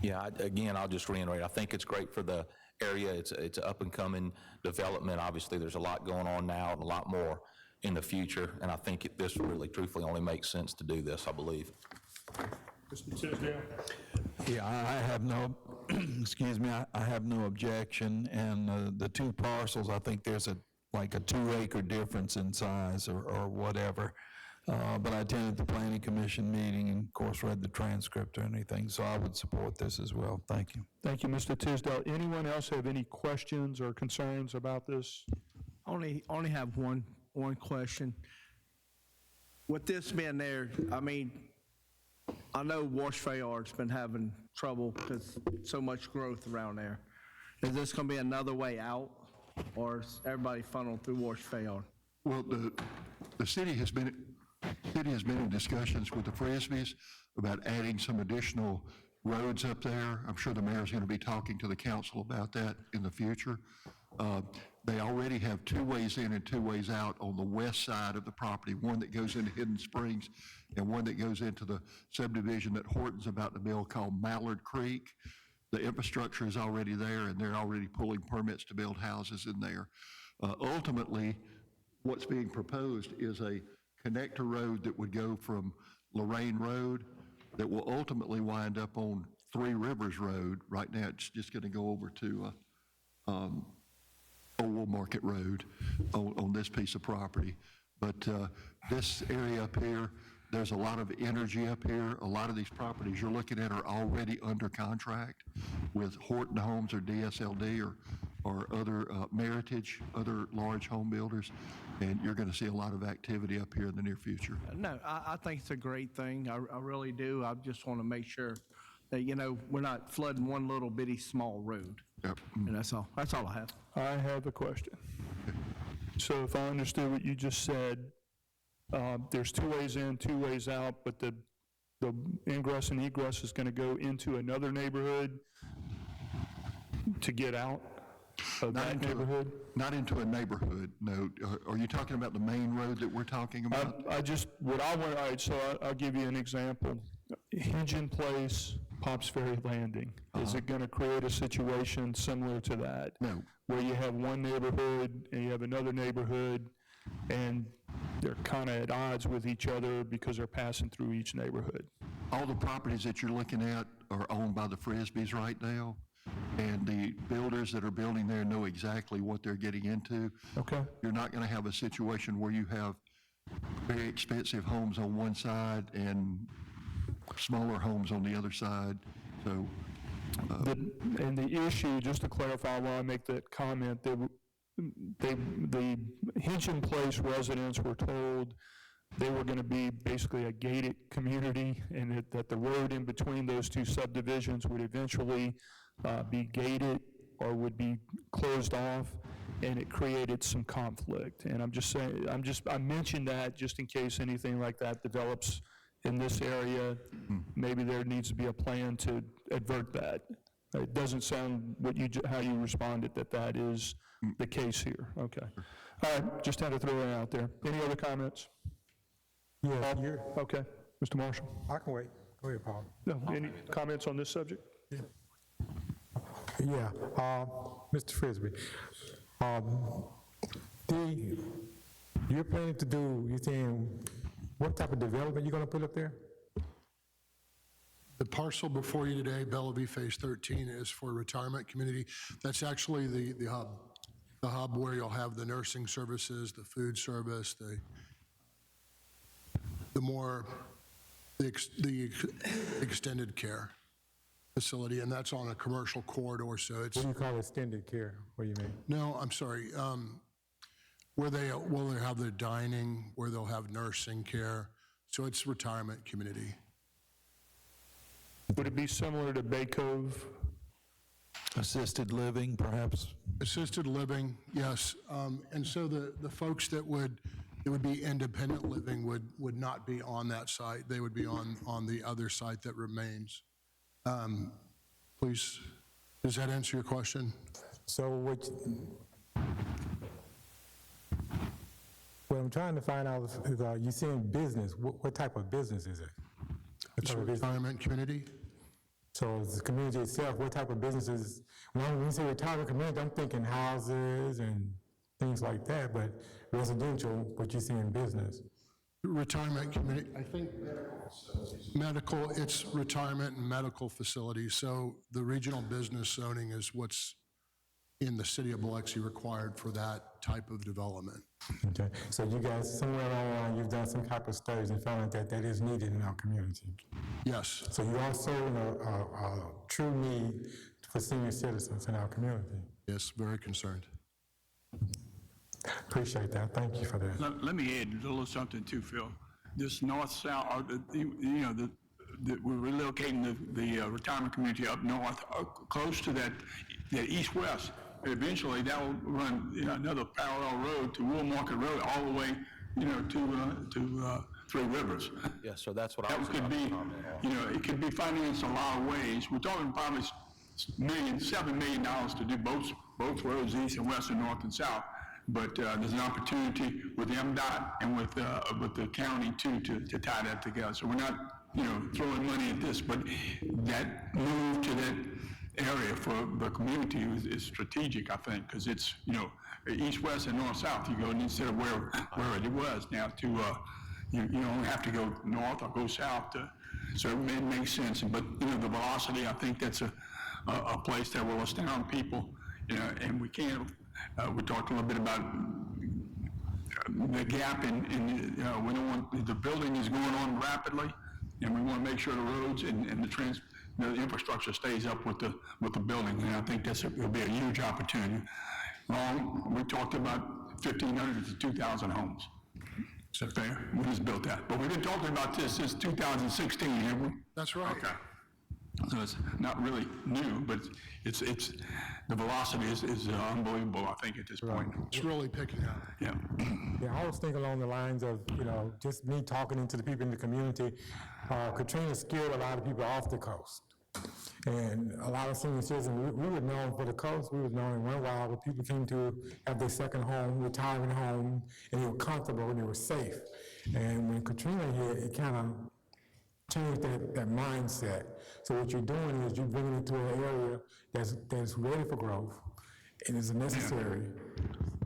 Yeah, again, I'll just reiterate, I think it's great for the area. It's up-and-coming development. Obviously, there's a lot going on now and a lot more in the future, and I think this really truthfully only makes sense to do this, I believe. Mr. Tisdale. Yeah, I have no, excuse me, I have no objection, and the 2 parcels, I think there's like a 2-acre difference in size or whatever. But I attended the Planning Commission meeting and, of course, read the transcript or anything, so I would support this as well. Thank you. Thank you, Mr. Tisdale. Anyone else have any questions or concerns about this? Only have one question. with this being there, I mean, I know Wash Fayard's been having trouble because so much growth around there. Is this going to be another way out, or is everybody funneled through Wash Fayard? Well, the city has been in discussions with the Frisbees about adding some additional roads up there. I'm sure the mayor's going to be talking to the council about that in the future. They already have 2 ways in and 2 ways out on the west side of the property, one that goes into Hidden Springs and one that goes into the subdivision that Horton's about to build called Mallard Creek. The infrastructure is already there, and they're already pulling permits to build houses in there. Ultimately, what's being proposed is a connector road that would go from Lorraine Road that will ultimately wind up on Three Rivers Road. Right now, it's just going to go over to Old Market Road on this piece of property. But this area up here, there's a lot of energy up here. A lot of these properties you're looking at are already under contract with Horton Homes or DSLD or other Meritage, other large home builders, and you're going to see a lot of activity up here in the near future. No, I think it's a great thing. I really do. I just want to make sure that, you know, we're not flooding one little bitty small road. Yep. And that's all. That's all I have. I have a question. So if I understood what you just said, there's 2 ways in, 2 ways out, but the ingress and egress is going to go into another neighborhood to get out of that neighborhood? Not into a neighborhood, no. Are you talking about the main road that we're talking about? All right, so I'll give you an example. Hinge Place, Pops Ferry Landing. Is it going to create a situation similar to that? No. Where you have one neighborhood and you have another neighborhood, and they're kind of at odds with each other because they're passing through each neighborhood? All the properties that you're looking at are owned by the Frisbees right now, and the builders that are building there know exactly what they're getting into. Okay. You're not going to have a situation where you have very expensive homes on one side and smaller homes on the other side. So, And the issue, just to clarify while I make that comment, the Hinge Place residents were told they were going to be basically a gated community, and that the road in between those 2 subdivisions would eventually be gated or would be closed off, and it created some conflict. And I'm just saying, I mentioned that just in case anything like that develops in this area. Maybe there needs to be a plan to avert that. It doesn't sound how you responded that is the case here. Okay. All right, just had to throw it out there. Any other comments? Yeah, Okay, Mr. Marshall. I can wait. Go ahead, Paul. No, any comments on this subject? Yeah, Mr. Frisbee, you're planning to do, you're saying, what type of development you're going to put up there? The parcel before you today, Bellevue Phase 13, is for a retirement community. That's actually the hub where you'll have the nursing services, the food service, the extended care facility, and that's on a commercial corridor, so it's... What do you call extended care? What do you mean? No, I'm sorry. Where they'll have the dining, where they'll have nursing care, so it's retirement community. Would it be similar to Bay Cove? Assisted living, perhaps? Assisted living, yes. And so the folks that would be independent living would not be on that site. They would be on the other site that remains. Please, does that answer your question? So what I'm trying to find out is, you saying business, what type of business is it? It's a retirement community. So it's the community itself, what type of businesses? When you say retirement community, I'm thinking houses and things like that, but residential, what you see in business? Retirement community, I think medical, it's retirement and medical facilities. So the regional business zoning is what's in the city of Biloxi required for that type of development. Okay, so you guys, somewhere along the line, you've done some type of studies and found that is needed in our community. Yes. So you also a true need for senior citizens in our community. Yes, very concerned. Appreciate that. Thank you for that. Let me add a little something too, Phil. this north-south, or we're relocating the retirement community up north, close to that east-west. Eventually, that will run another parallel road to Wool Market Road all the way, to Three Rivers. Yeah, so that's what I was That could about to be, comment on. it could be financed a lot of ways. We're talking probably $7 million to do both roads, east and west and north and south. But there's an opportunity with MDOT and with the county too to tie that together. So we're not, throwing money at this, but that move to that area for the community is strategic, I think, because it's, east, west, and north, south. You go instead of where it was now to, you only have to go north or go south. So it makes sense. But, the velocity, I think that's a place that will astound people, and we can't. We talked a little bit about the gap in we don't want, the building is going on rapidly, and we want to make sure the roads and the infrastructure stays up with the building, and I think it'll be a huge opportunity. We talked about 1,500 to 2,000 homes. Is that fair? We just built that. But we've been talking about this since 2016, haven't we? That's right. Okay. So it's not really new, but it's the velocity is unbelievable, I think, at this point. It's really picking up. Yeah. Yeah, I was thinking along the lines of, just me talking to the people in the community. Katrina scared a lot of people off the coast. And a lot of senior citizens, we were known for the coast. We were known in one while where people came to have their second home, retirement home, and they were comfortable and they were safe. And when Katrina hit, it kind of changed that mindset. So what you're doing is you're bringing it to an area that's ready for growth and is necessary.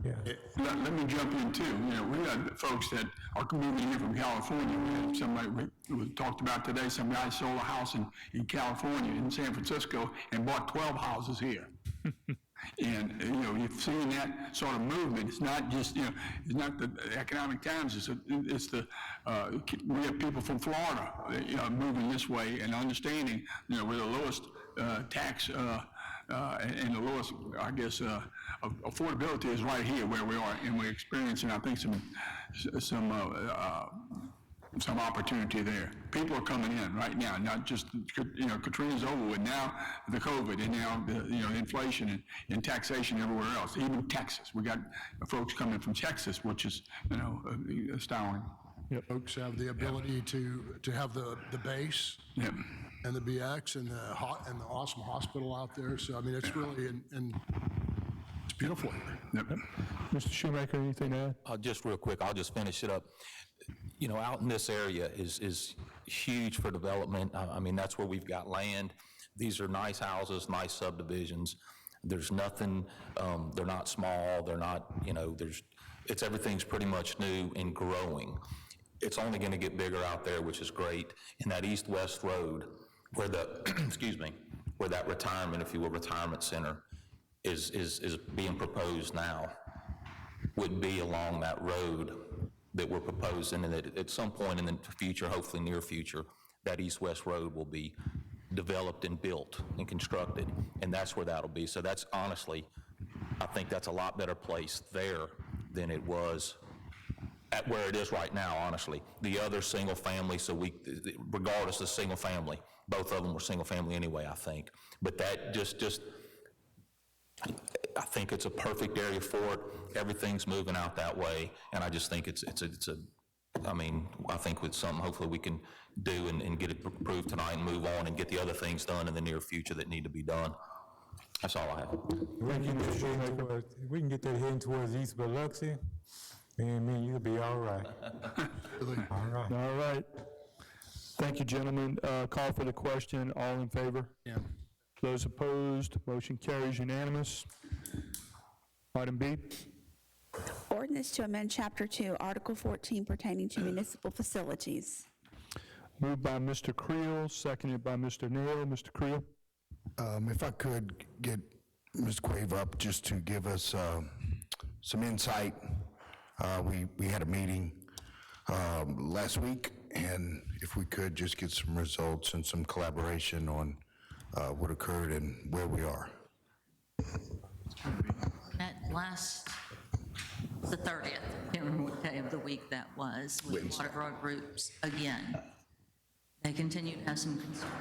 Yeah. Let me jump in too. We got folks that are moving here from California. We had somebody we talked about today. Some guy sold a house in California, in San Francisco, and bought 12 houses here. And you've seen that sort of movement. It's not just it's not the Economic Times. It's we have people from Florida moving this way and understanding we're the lowest tax and the lowest, I guess, affordability is right here where we are, and we're experiencing, I think, some opportunity there. People are coming in right now, not just, Katrina's over with, now the COVID, and now the inflation and taxation everywhere else, even Texas. We got folks coming from Texas, which is, astounding. Yep. Folks have the ability to have the base. Yep. And the BX and the awesome hospital out there. So, I mean, it's really, and it's beautiful here. Yep. Mr. Shoemaker, anything to add? Just real quick, I'll just finish it up. Out in this area is huge for development. I mean, that's where we've got land. These are nice houses, nice subdivisions. There's nothing, they're not small, they're not, everything's pretty much new and growing. It's only going to get bigger out there, which is great. And that east-west road, where where that retirement, if you will, retirement center is being proposed now, would be along that road that we're proposing, and that at some point in the future, hopefully near future, that east-west road will be developed and built and constructed, and that's where that'll be. So that's honestly, I think that's a lot better place there than it was at where it is right now, honestly. The other single family, regardless of single family, both of them were single family anyway, I think. But that I think it's a perfect area for it. Everything's moving out that way, and I just think I think it's something hopefully we can do and get it approved tonight and move on and get the other things done in the near future that need to be done. That's all I have. We can get that heading towards East Biloxi. Man, you'll be all right. All right. Thank you, gentlemen. Call for the question. All in favor? Yeah. Those opposed? Motion carries unanimous. Item B. Ordinance to amend Chapter 2, Article 14 pertaining to municipal facilities. Moved by Mr. Creel, seconded by Mr. Neal. Mr. Creel? If I could get Ms. Quave up just to give us some insight. We had a meeting last week, and if we could just get some results and some collaboration on what occurred and where we are. Met last the 30th. I can't remember what day of the week that was, with Mardi Gras groups again. They continue to have some concerns,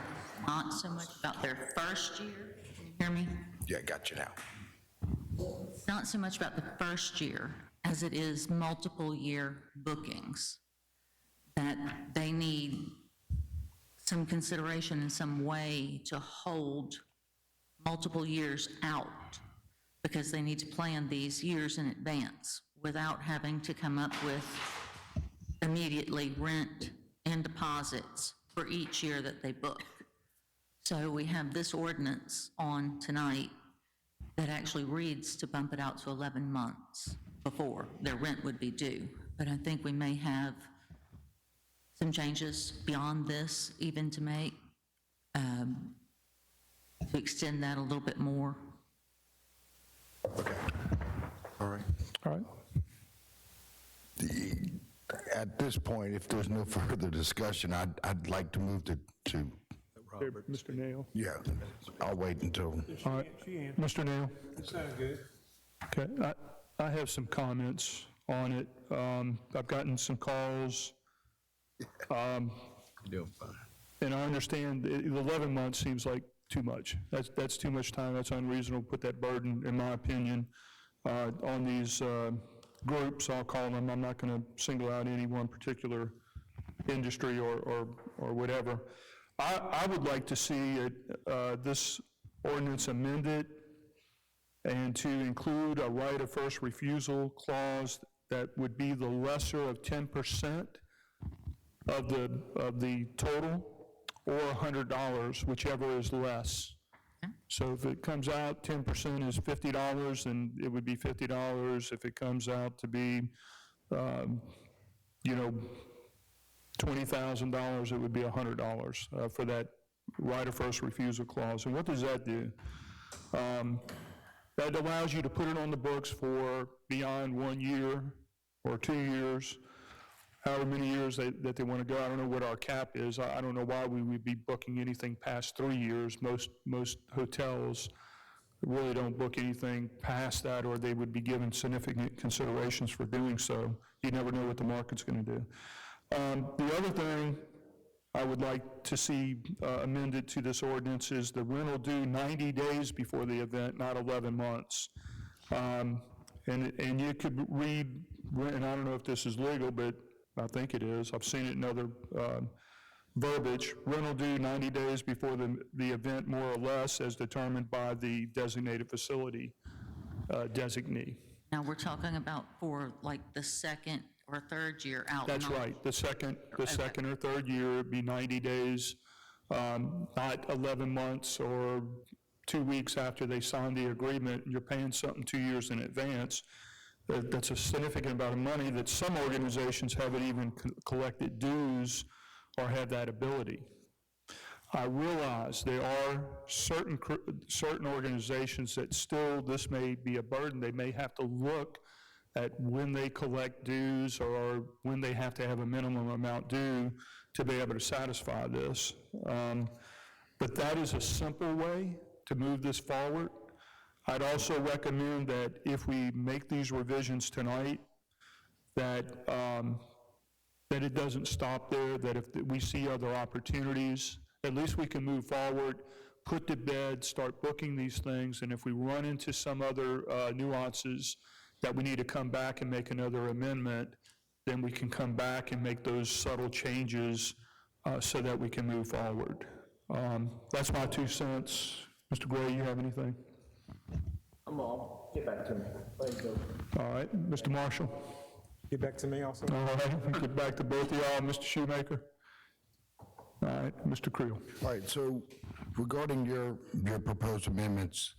not so much about their first year. Can you hear me? Yeah, got you now. It's not so much about the first year as it is multiple year bookings, that they need some consideration in some way to hold multiple years out, because they need to plan these years in advance without having to come up with immediately rent and deposits for each year that they book. So we have this ordinance on tonight that actually reads to bump it out to 11 months before their rent would be due. But I think we may have some changes beyond this even to make, to extend that a little bit more. All right. All right. At this point, if there's no further discussion, I'd like to move to Here, Mr. Nail. yeah, I'll wait until, All right, Mr. Nail. That sounds good. Okay, I have some comments on it. I've gotten some calls. You're doing fine. And I understand the 11 months seems like too much. That's too much time. That's unreasonable to put that burden, in my opinion, on these groups, I'll call them. I'm not going to single out any one particular industry or whatever. I would like to see this ordinance amended and to include a right of first refusal clause that would be the lesser of 10% of the total, or $100, whichever is less. So if it comes out 10% is $50, then it would be $50. If it comes out to be, $20,000, it would be $100 for that right of first refusal clause. And what does that do? That allows you to put it on the books for beyond 1 year or 2 years, however many years that they want to go. I don't know what our cap is. I don't know why we would be booking anything past 3 years. Most hotels really don't book anything past that, or they would be given significant considerations for doing so. You never know what the market's going to do. The other thing I would like to see amended to this ordinance is the rental due 90 days before the event, not 11 months. And you could read, and I don't know if this is legal, but I think it is. I've seen it in other verbiage. Rental due 90 days before the event, more or less, as determined by the designated facility designee. Now, we're talking about for like the second or third year out. That's right. The second or third year would be 90 days, not 11 months or 2 weeks after they sign the agreement. You're paying something 2 years in advance. That's a significant amount of money that some organizations haven't even collected dues or have that ability. I realize there are certain organizations that still, this may be a burden. They may have to look at when they collect dues or when they have to have a minimum amount due to be able to satisfy this. But that is a simple way to move this forward. I'd also recommend that if we make these revisions tonight, that it doesn't stop there, that if we see other opportunities, at least we can move forward, put to bed, start booking these things, and if we run into some other nuances that we need to come back and make another amendment, then we can come back and make those subtle changes so that we can move forward. That's my 2 cents. Mr. Gray, you have anything? I'm all. Get back to me. Thank you. All right, Mr. Marshall. Get back to me also. All right, get back to both of y'all. Mr. Shoemaker. All right, Mr. Creel. all right, so regarding your proposed amendments,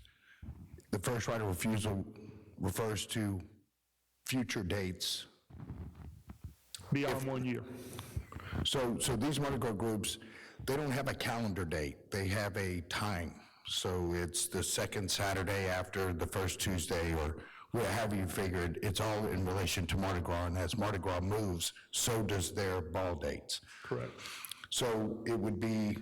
the first right of refusal refers to future dates. Beyond 1 year. So these Mardi Gras groups, they don't have a calendar date. They have a time. So it's the second Saturday after the first Tuesday, or however you figured. It's all in relation to Mardi Gras, and as Mardi Gras moves, so does their ball dates. Correct. So it would be,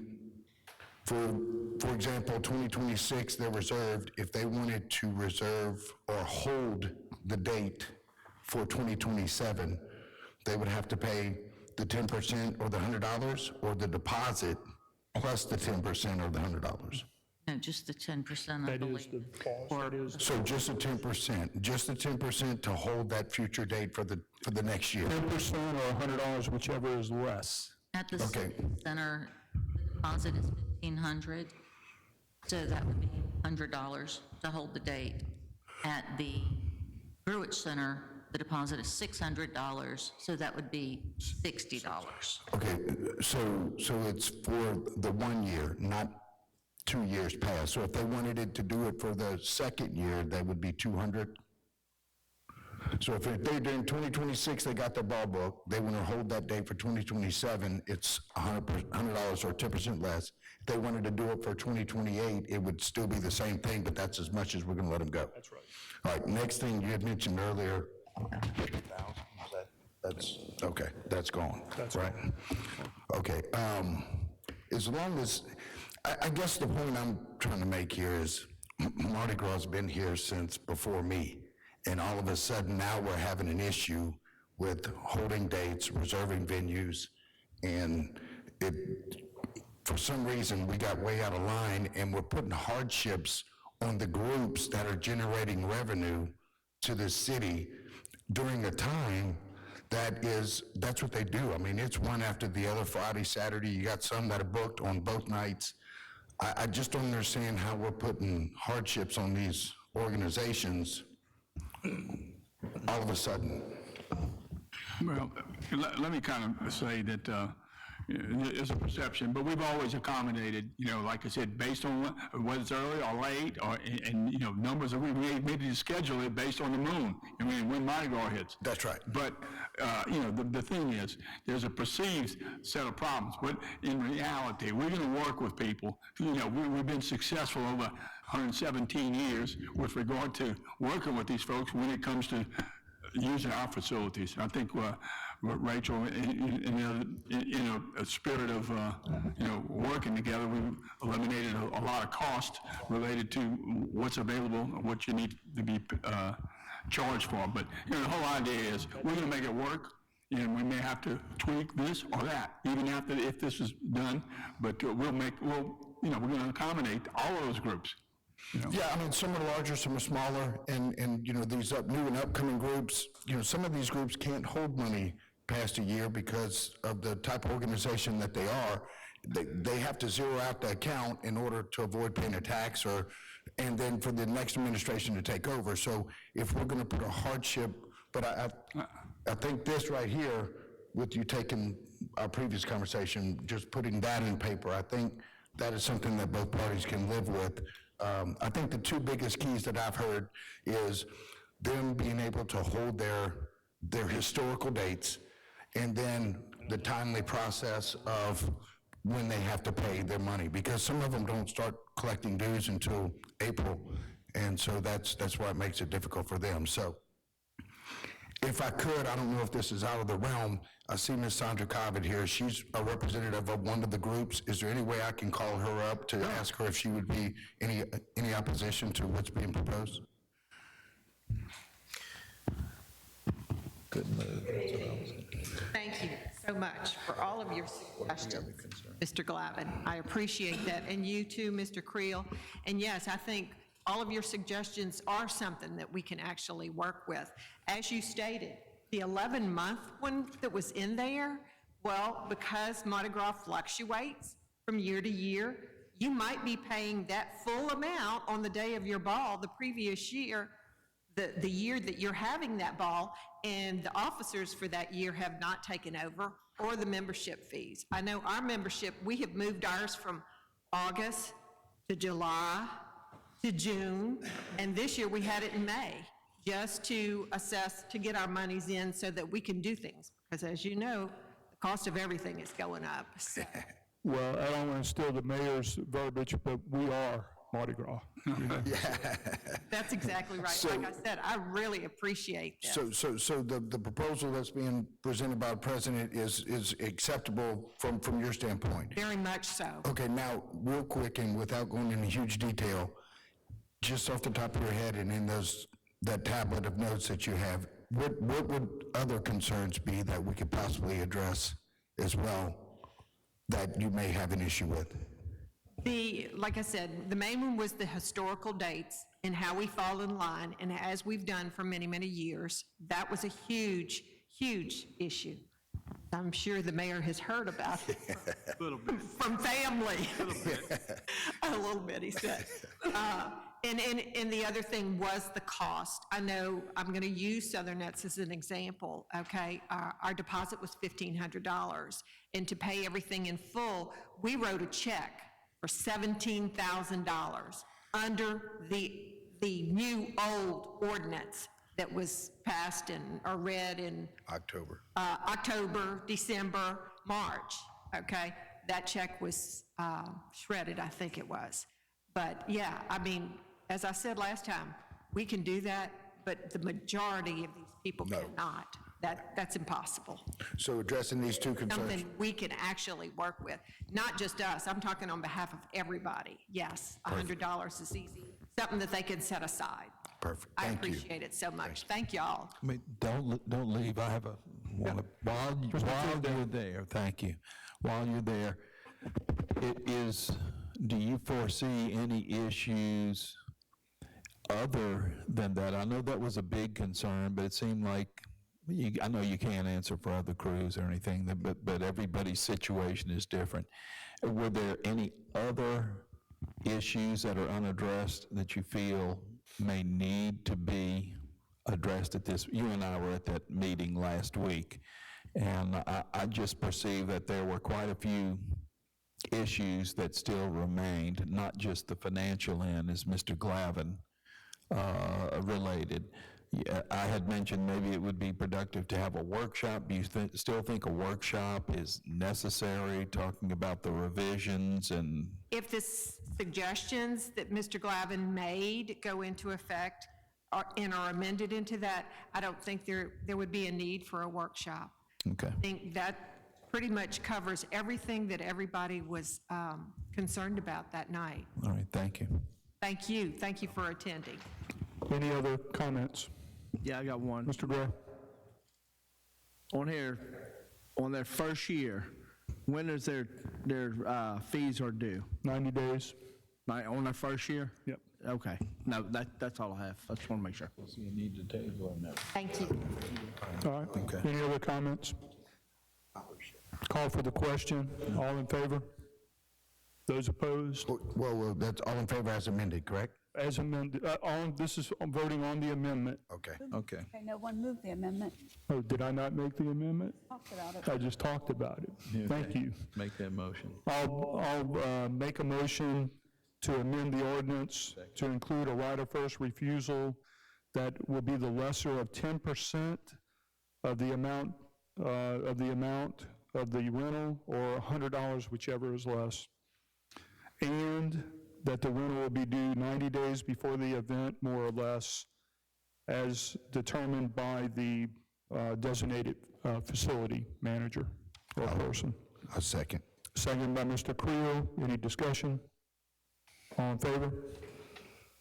for example, 2026, they're reserved. If they wanted to reserve or hold the date for 2027, they would have to pay the 10% or the $100, or the deposit plus the 10% or the $100? No, just the 10%, I That is believe. the cost, that is. So just the 10% to hold that future date for the next year? 10% or $100, whichever is less. At the Okay. center, the deposit is $1,500, so that would be $100 to hold the date. At the Greenwich Center, the deposit is $600, so that would be $60. Okay, so it's for the 1 year, not 2 years past. So if they wanted it to do it for the second year, that would be 200? So if they during 2026, they got their ball book, they want to hold that date for 2027, it's $100 or 10% less. If they wanted to do it for 2028, it would still be the same thing, but that's as much as we're going to let them go. That's right. All right, next thing you had mentioned earlier, 50,000, that's, okay, that's gone. That's right. Okay, as long as, I guess the point I'm trying to make here is Mardi Gras has been here since before me. And all of a sudden now we're having an issue with holding dates, reserving venues, and for some reason we got way out of line, and we're putting hardships on the groups that are generating revenue to the city during a time that's what they do. I mean, it's one after the other, Friday, Saturday. You got some that are booked on both nights. I just don't understand how we're putting hardships on these organizations all of a sudden. Well, let me kind of say that it's a perception, but we've always accommodated, like I said, based on whether it's early or late, and numbers that we made to schedule it based on the moon. I mean, when Mardi Gras hits. That's right. But, the thing is, there's a perceived set of problems, but in reality, we're going to work with people. We've been successful over 117 years with regard to working with these folks when it comes to using our facilities. I think Rachel, in a spirit of working together, we eliminated a lot of cost related to what's available, what you need to be charged for. But the whole idea is we're going to make it work, and we may have to tweak this or that, even after if this is done. But we're going to accommodate all of those groups. Yeah, I mean, some are larger, some are smaller, and these new and upcoming groups, some of these groups can't hold money past a year because of the type of organization that they are. They have to zero out the account in order to avoid paying a tax, and then for the next administration to take over. So if we're going to put a hardship, but I think this right here, with you taking our previous conversation, just putting that in paper, I think that is something that both parties can live with. I think the two biggest keys that I've heard is them being able to hold their historical dates, and then the timely process of when they have to pay their money, because some of them don't start collecting dues until April, and so that's why it makes it difficult for them. So if I could, I don't know if this is out of the realm, I see Ms. Sandra Cobbett here. She's a representative of one of the groups. Is there any way I can call her up to ask her if she would be any opposition to what's being proposed? Good move, that's what I was thinking. Thank you so much for all of your suggestions, Mr. Glavin. I appreciate that, and you too, Mr. Creel. And yes, I think all of your suggestions are something that we can actually work with. As you stated, the 11-month one that was in there, well, because Mardi Gras fluctuates from year to year, you might be paying that full amount on the day of your ball the previous year, the year that you're having that ball, and the officers for that year have not taken over, or the membership fees. I know our membership, we have moved ours from August to July to June, and this year we had it in May, just to assess, to get our monies in so that we can do things. Because as you know, the cost of everything is going up. So. Well, I don't want to steal the mayor's verbiage, but we are Mardi Gras. That's exactly right. So, like I said, I really appreciate that. So the proposal that's being presented by the president is acceptable from your standpoint? Very much so. Okay, now, real quick, and without going into huge detail, just off the top of your head and in that tablet of notes that you have, What would other concerns be that we could possibly address as well that you may have an issue with? Like I said, the main one was the historical dates and how we fall in line, and as we've done for many, many years, that was a huge, huge issue. I'm sure the mayor has heard about it from family. A little bit, he said. And the other thing was the cost. I know, I'm going to use Southern Nets as an example, okay? Our deposit was $1,500, and to pay everything in full, we wrote a check for $17,000 under the new old ordinance that was passed or read in October, December, March, okay? That check was shredded, I think it was. But yeah, I mean, as I said last time, we can do that, but the majority of these people cannot. That's impossible. So addressing these two concerns. Something we can actually work with, not just us. I'm talking on behalf of everybody. Yes, $100 is easy, something that they can set aside. Perfect. I Thank you. appreciate it so much. Thank y'all. I mean, don't leave. I have while you're there, thank you. While you're there, do you foresee any issues other than that? I know that was a big concern, but it seemed like, I know you can't answer for other crews or anything, but everybody's situation is different. Were there any other issues that are unaddressed that you feel may need to be addressed at this? You and I were at that meeting last week, and I just perceived that there were quite a few issues that still remained, not just the financial end, as Mr. Glavin related. I had mentioned maybe it would be productive to have a workshop. Do you still think a workshop is necessary, talking about the revisions and? If the suggestions that Mr. Glavin made go into effect and are amended into that, I don't think there would be a need for a workshop. Okay. I think that pretty much covers everything that everybody was concerned about that night. All right, thank you. Thank you. Thank you for attending. Any other comments? Yeah, I got one. Mr. Gray? On here, on their first year, when is their fees are due? 90 days. On their first year? Yep. Okay. No, that's all I have. I just want to make sure. So you need to table or no? Thank you. All right. Okay. Any other comments? Call for the question. All in favor? Those opposed? Well, that's all in favor as amended, correct? As amended, this is voting on the amendment. Okay. Okay, no one moved the amendment. Oh, did I not make the amendment? Talked about it. I just talked about it. Thank you. Make that motion. I'll make a motion to amend the ordinance to include a right of first refusal that will be the lesser of 10% of the amount of the rental, or $100, whichever is less. And that the rental will be due 90 days before the event, more or less, as determined by the designated facility manager or person. A second. Second by Mr. Creel. Any discussion? All in favor?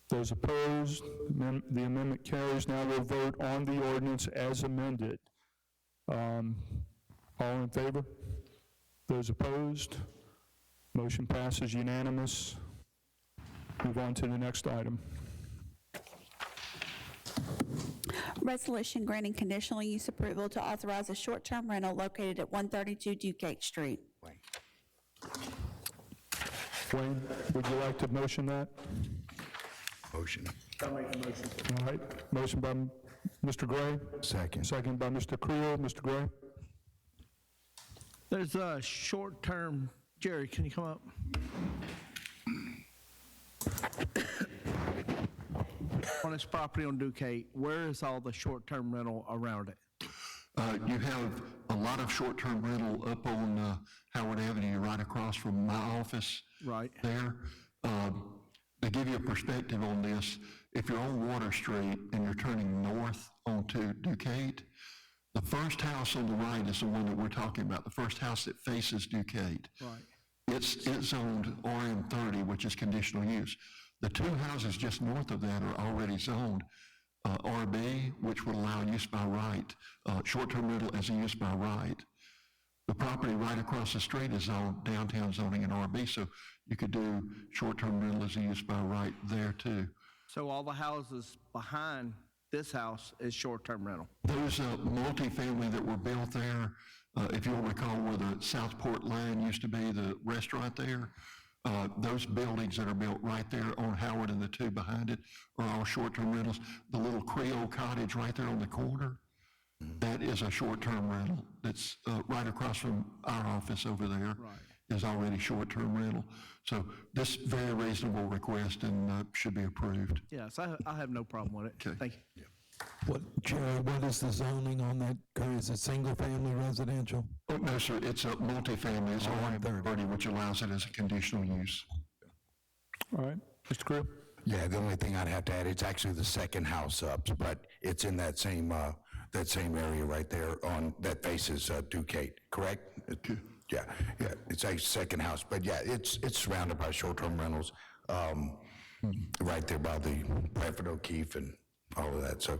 Those opposed? The amendment carries. Now we'll vote on the ordinance as amended. All in favor? Those opposed? Motion passes unanimous. Move on to the next item. Resolution granting conditional use approval to authorize a short-term rental located at 132 Duquesne Street. Wayne, would you like to motion that? Motion. I'll make the motion. All right. Motion by Mr. Gray. Second. Second by Mr. Creel. Mr. Gray? There's a short-term, Jerry, can you come up? On this property on Duquesne, where is all the short-term rental around it? You have a lot of short-term rental up on Howard Avenue, right across from my office. Right. There. To give you a perspective on this, if you're on Water Street and you're turning north onto Duquesne, the first house on the right is the one that we're talking about, the first house that faces Duquesne. Right. It's zoned RM30, which is conditional use. The two houses just north of that are already zoned RB, which would allow use by right, short-term rental as a use by right. The property right across the street is all downtown zoning and RB, so you could do short-term rental as a use by right there too. So all the houses behind this house is short-term rental? Those multifamily that were built there, if you'll recall where the Southport line used to be, the restaurant there, those buildings that are built right there on Howard and the two behind it are all short-term rentals. The little Creole cottage right there on the corner, that is a short-term rental. That's right across from our office over there. Is already short-term rental. So this very reasonable request and should be approved. Yes, I have no problem with it. Okay. Thank you. Jerry, what is the zoning on that? Is it single-family residential? Oh, no, sir, it's a multifamily, it's R30, which allows it as a conditional use. All right, Mr. Creel? Yeah, the only thing I'd have to add, it's actually the second house up, but it's in that same area right there on, that faces Duquesne, correct? Yeah, it's a second house, but yeah, it's surrounded by short-term rentals, right there by the Bradford O'Keefe and all of that, so,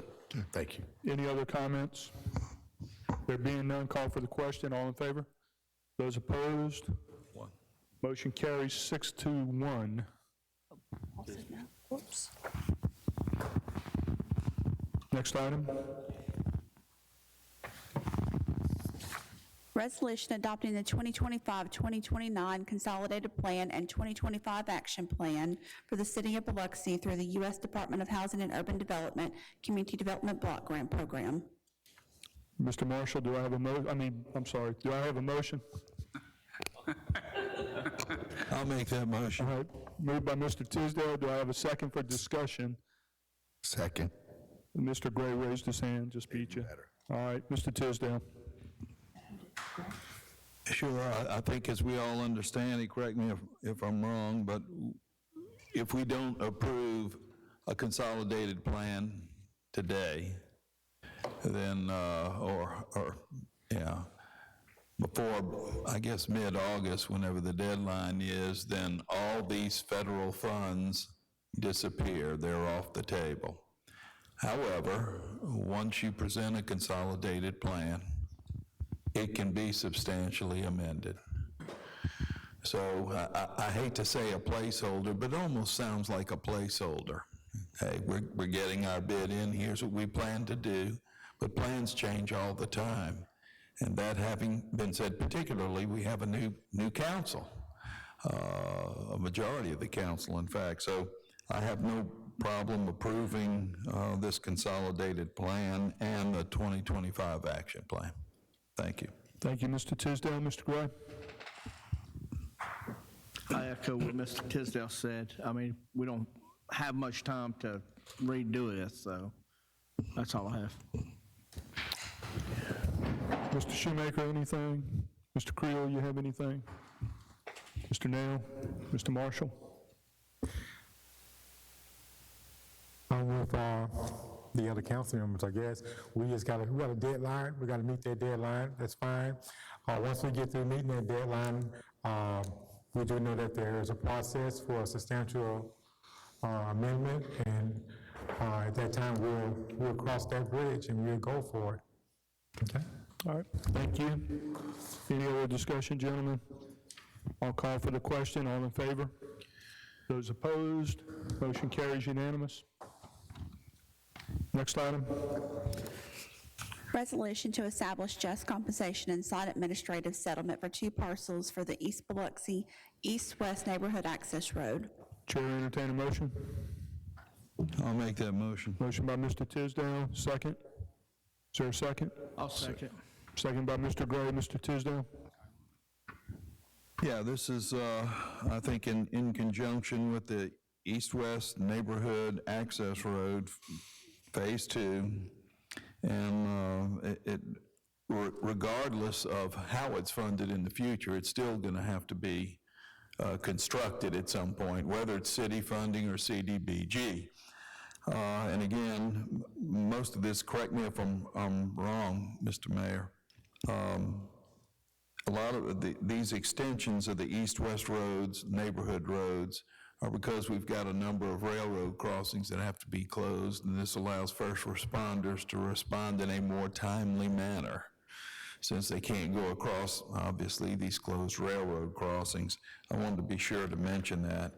thank you. Any other comments? There being none, call for the question. All in favor? Those opposed? Motion carries 6-1. Whoops. Next item. Resolution adopting the 2025-2029 Consolidated Plan and 2025 Action Plan for the City of Biloxi through the U.S. Department of Housing and Urban Development Community Development Block Grant Program. Mr. Marshall, do I have a do I have a motion? I'll make that motion. All right, moved by Mr. Tisdale. Do I have a second for discussion? Second. Mr. Gray raised his hand, just beat you. All right, Mr. Tisdale. Sure, I think as we all understand it, correct me if I'm wrong, but if we don't approve a consolidated plan today, then, before, I guess, mid-August, whenever the deadline is, then all these federal funds disappear. They're off the table. However, once you present a consolidated plan, it can be substantially amended. So I hate to say a placeholder, but it almost sounds like a placeholder. Hey, we're getting our bid in, here's what we plan to do, but plans change all the time. And that having been said, particularly, we have a new council, a majority of the council, in fact. So I have no problem approving this consolidated plan and the 2025 action plan. Thank you. Thank you, Mr. Tisdale. Mr. Gray? I echo what Mr. Tisdale said. I mean, we don't have much time to redo this, so that's all I have. Mr. Shoemaker, anything? Mr. Creel, you have anything? Mr. Nail? Mr. Marshall? I'm with the other council members, I guess. We got a deadline. We got to meet that deadline. That's fine. Once we get through meeting that deadline, we do know that there is a process for a substantial amendment, and at that time, we'll cross that bridge and we'll go for it. Okay? All right, thank you. Any other discussion, gentlemen? I'll call for the question. All in favor? Those opposed? Motion carries unanimous. Next item. Resolution to establish just compensation and site administrative settlement for 2 parcels for the East Biloxi East-West Neighborhood Access Road. Chair will entertain a motion. I'll make that motion. Motion by Mr. Tisdale, second. Is there a second? I'll second. Second by Mr. Gray. Mr. Tisdale? Yeah, this is, I think, in conjunction with the East-West Neighborhood Access Road, Phase 2, and regardless of how it's funded in the future, it's still going to have to be constructed at some point, whether it's city funding or CDBG. And again, most of this, correct me if I'm wrong, Mr. Mayor, a lot of these extensions of the east-west roads, neighborhood roads, are because we've got a number of railroad crossings that have to be closed, and this allows first responders to respond in a more timely manner. Since they can't go across, obviously, these closed railroad crossings, I wanted to be sure to mention that.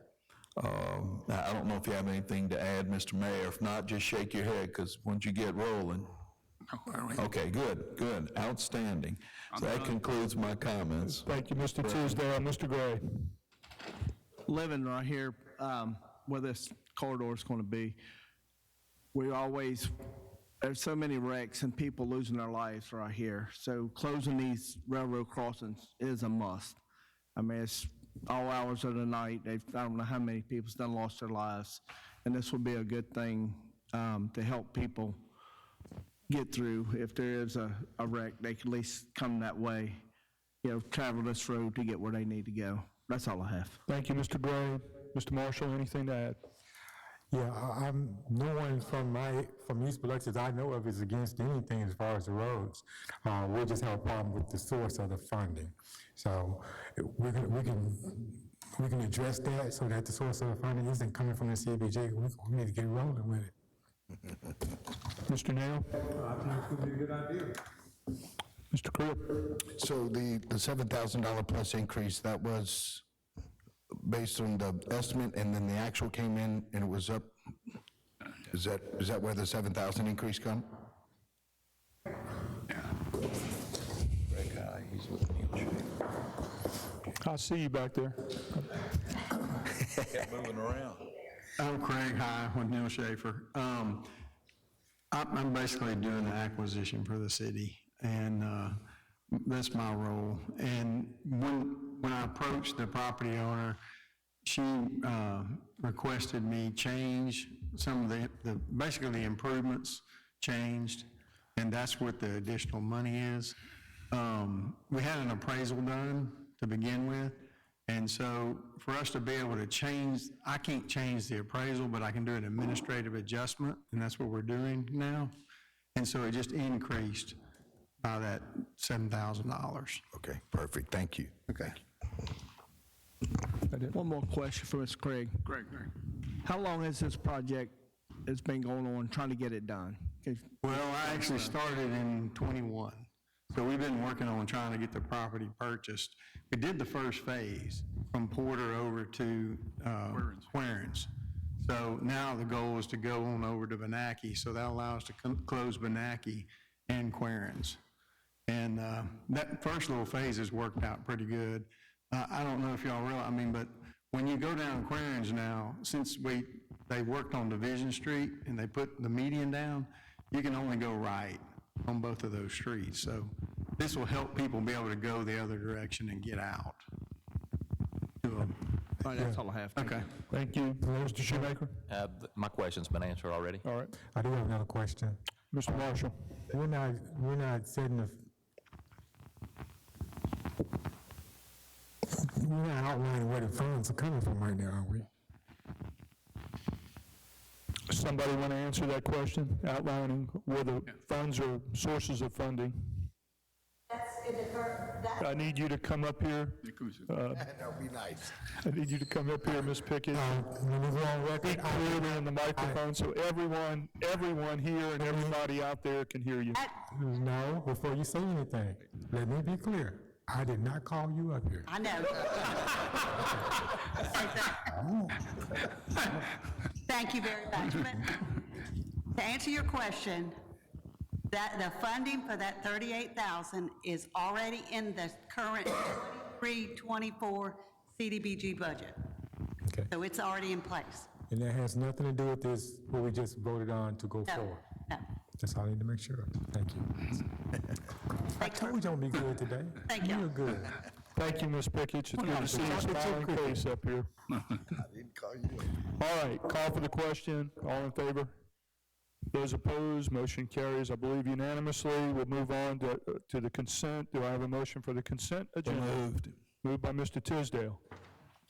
I don't know if you have anything to add, Mr. Mayor. If not, just shake your head, because once you get rolling. Okay, good, outstanding. So that concludes my comments. Thank you, Mr. Tisdale. Mr. Gray. Living right here, where this corridor is going to be, there's so many wrecks and people losing their lives right here. So closing these railroad crossings is a must. I mean, it's all hours of the night. I don't know how many people's done lost their lives, and this will be a good thing to help people get through. If there is a wreck, they can at least come that way, travel this road to get where they need to go. That's all I have. Thank you, Mr. Gray. Mr. Marshall, anything to add? Yeah, no one from East Biloxi that I know of is against anything as far as the roads. We just have a problem with the source of the funding. So we can address that so that the source of the funding isn't coming from the CBG. We need to get rolling with it. Mr. Nail? I think it's going to be a good idea. Mr. Creel? So the $7,000 plus increase, that was based on the estimate, and then the actual came in and it was up? Is that where the 7,000 increase come? I see you back there. Moving around. I'm Craig High with Neil Schaefer. I'm basically doing the acquisition for the city, and that's my role. And when I approached the property owner, she requested me change some of basically the improvements changed, and that's what the additional money is. We had an appraisal done to begin with, and so for us to be able to change, I can't change the appraisal, but I can do an administrative adjustment, and that's what we're doing now. And so it just increased by that $7,000. Okay, perfect, thank you. Okay. One more question for Mr. Craig. Greg. How long has this project been going on trying to get it done? Well, I actually started in '21. So we've been working on trying to get the property purchased. We did the first phase from Porter over to Quarrens. So now the goal is to go on over to Benaki, so that allows us to close Benaki and Quarrens. And that first little phase has worked out pretty good. I don't know if y'all realize, but when you go down Quarrens now, since they worked on Division Street and they put the median down, you can only go right on both of those streets. So this will help people be able to go the other direction and get out. All right, that's all I have. Okay. Thank you. Mr. Shoemaker? My question's been answered already. All right. I do have another question. Mr. Marshall? We're not setting we're not outlining where the funds are coming from right now, are we? Somebody want to answer that question, outlining where the funds or sources of funding? I need you to come up here. That'd be nice. I need you to come up here, Ms. Pickett. Speak clearly in the microphone so everyone here and everybody out there can hear you. No, before you say anything, let me be clear. I did not call you up here. I know. Thank you very much. But to answer your question, that the funding for that $38,000 is already in the current 23-24 CDBG budget. Okay. So it's already in place. And that has nothing to do with this, what we just voted on to go forward. No. That's all I need to make sure of. Thank you. I told you I'm gonna be good today. Thank you. You're good. Thank you, Ms. Pickett. It's good to see your smiling face up here. I didn't call you. All right, call for the question. All in favor? Those opposed, motion carries, I believe unanimously. We'll move on to the consent. Do I have a motion for the consent agenda? Moved. Moved by Mr. Tisdale.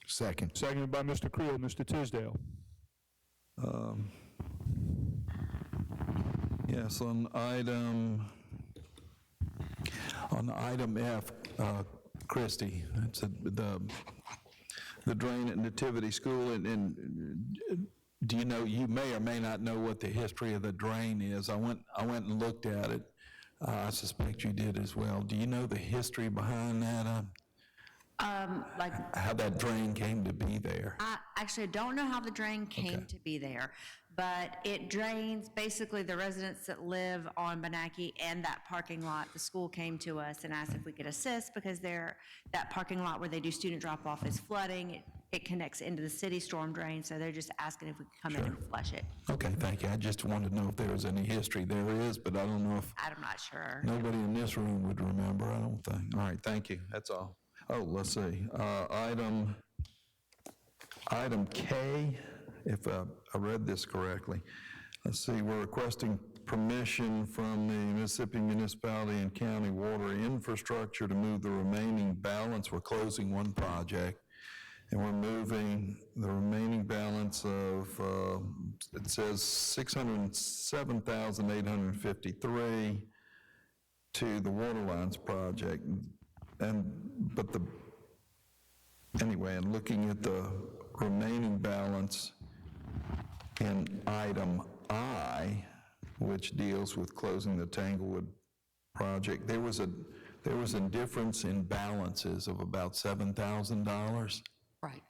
Second. Seconded by Mr. Creel. Mr. Tisdale. Yes, on item F, Christie, it's the drain at Nativity School, and do you know, you may or may not know what the history of the drain is. I went and looked at it. I suspect you did as well. Do you know the history behind that? Like, How that drain came to be there? I actually don't know how the drain came to be there, but it drains basically the residents that live on Benaki and that parking lot. The school came to us and asked if we could assist because that parking lot where they do student drop-off is flooding. It connects into the city storm drain, so they're just asking if we could come in and flush it. Okay, thank you. I just wanted to know if there was any history. There is, but I don't know if I'm not sure. nobody in this room would remember, I don't think. All right, thank you. That's all. Oh, let's see. Item K, if I read this correctly. Let's see, we're requesting permission from the Mississippi Municipality and County Water Infrastructure to move the remaining balance. We're closing one project, and we're moving the remaining balance of, it says $607,853 to the water lines project. Anyway, and looking at the remaining balance in item I, which deals with closing the Tanglewood project, there was a difference in balances of about $7,000. Right.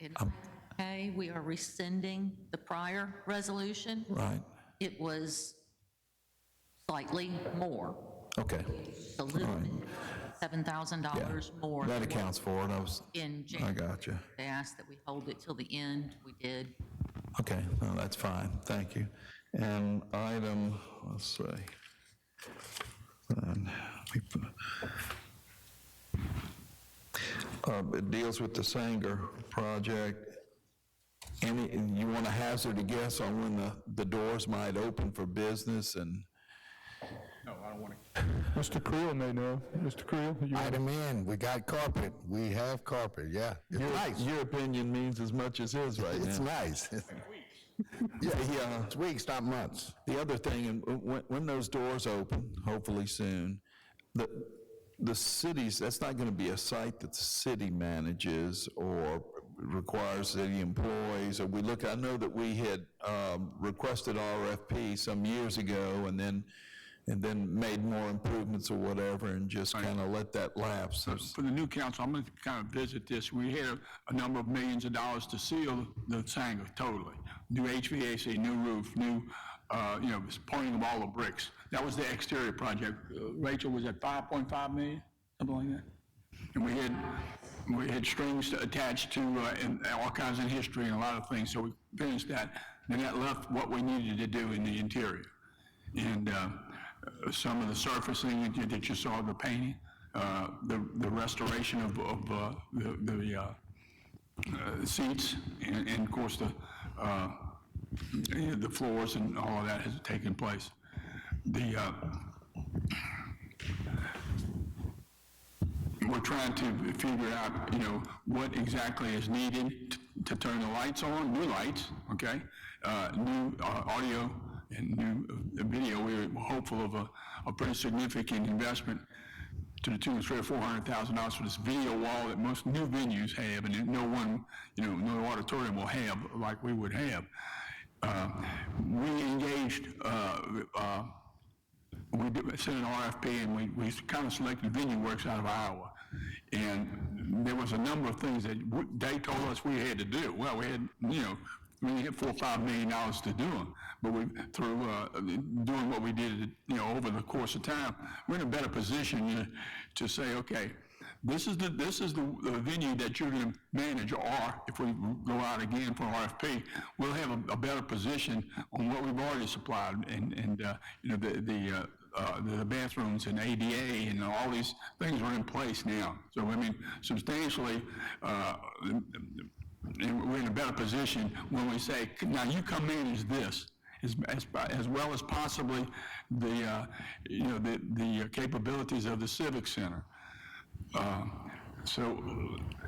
Okay, we are rescinding the prior resolution. Right. It was slightly more. Okay. Just a little bit. $7,000 more. That accounts for it. In I January. got you. They asked that we hold it till the end. We did. Okay, no, that's fine. Thank you. And item, let's see. It deals with the Sanger project. You want to hazard a guess on when the doors might open for business? And No, I don't want to. Mr. Creel may know. Mr. Creel? Item in, we got carpet. We have carpet, yeah. It's nice. Your opinion means as much as his right now. It's nice. Yeah, it's weeks, not months. The other thing, and when those doors open, hopefully soon, the cities, that's not going to be a site that the city manages or requires city employees. Or I know that we had requested RFP some years ago and then made more improvements or whatever and just kind of let that lapse. For the new council, I'm going to kind of visit this. We had a number of millions of dollars to seal the Sanger totally. New HVAC, new roof, new, pouring of all the bricks. That was the exterior project. Rachel, was at 5.5 million, something like that? And we had strings attached to and all kinds of history and a lot of things, so we finished that. Then that left what we needed to do in the interior. And some of the surfacing that you saw, the painting, the restoration of the seats, and of course the floors and all of that has taken place. We're trying to figure out, what exactly is needed to turn the lights on, new lights, okay, new audio and new video. We're hopeful of a pretty significant investment to the tune of $300,000 or $400,000 for this video wall that most new venues have, and no one, no auditorium will have like we would have. We engaged, we sent an RFP, and we kind of selected Venue Works out of Iowa. And there was a number of things that they told us we had to do. Well, we had, we only had $4 or $5 million to do them, but through doing what we did, over the course of time, we're in a better position to say, okay, this is the venue that you're going to manage, or if we go out again for RFP, we'll have a better position on what we've already supplied, and the bathrooms and ADA and all these things are in place now. So I mean, substantially, we're in a better position when we say, now you come manage this, as well as possibly the capabilities of the Civic Center. So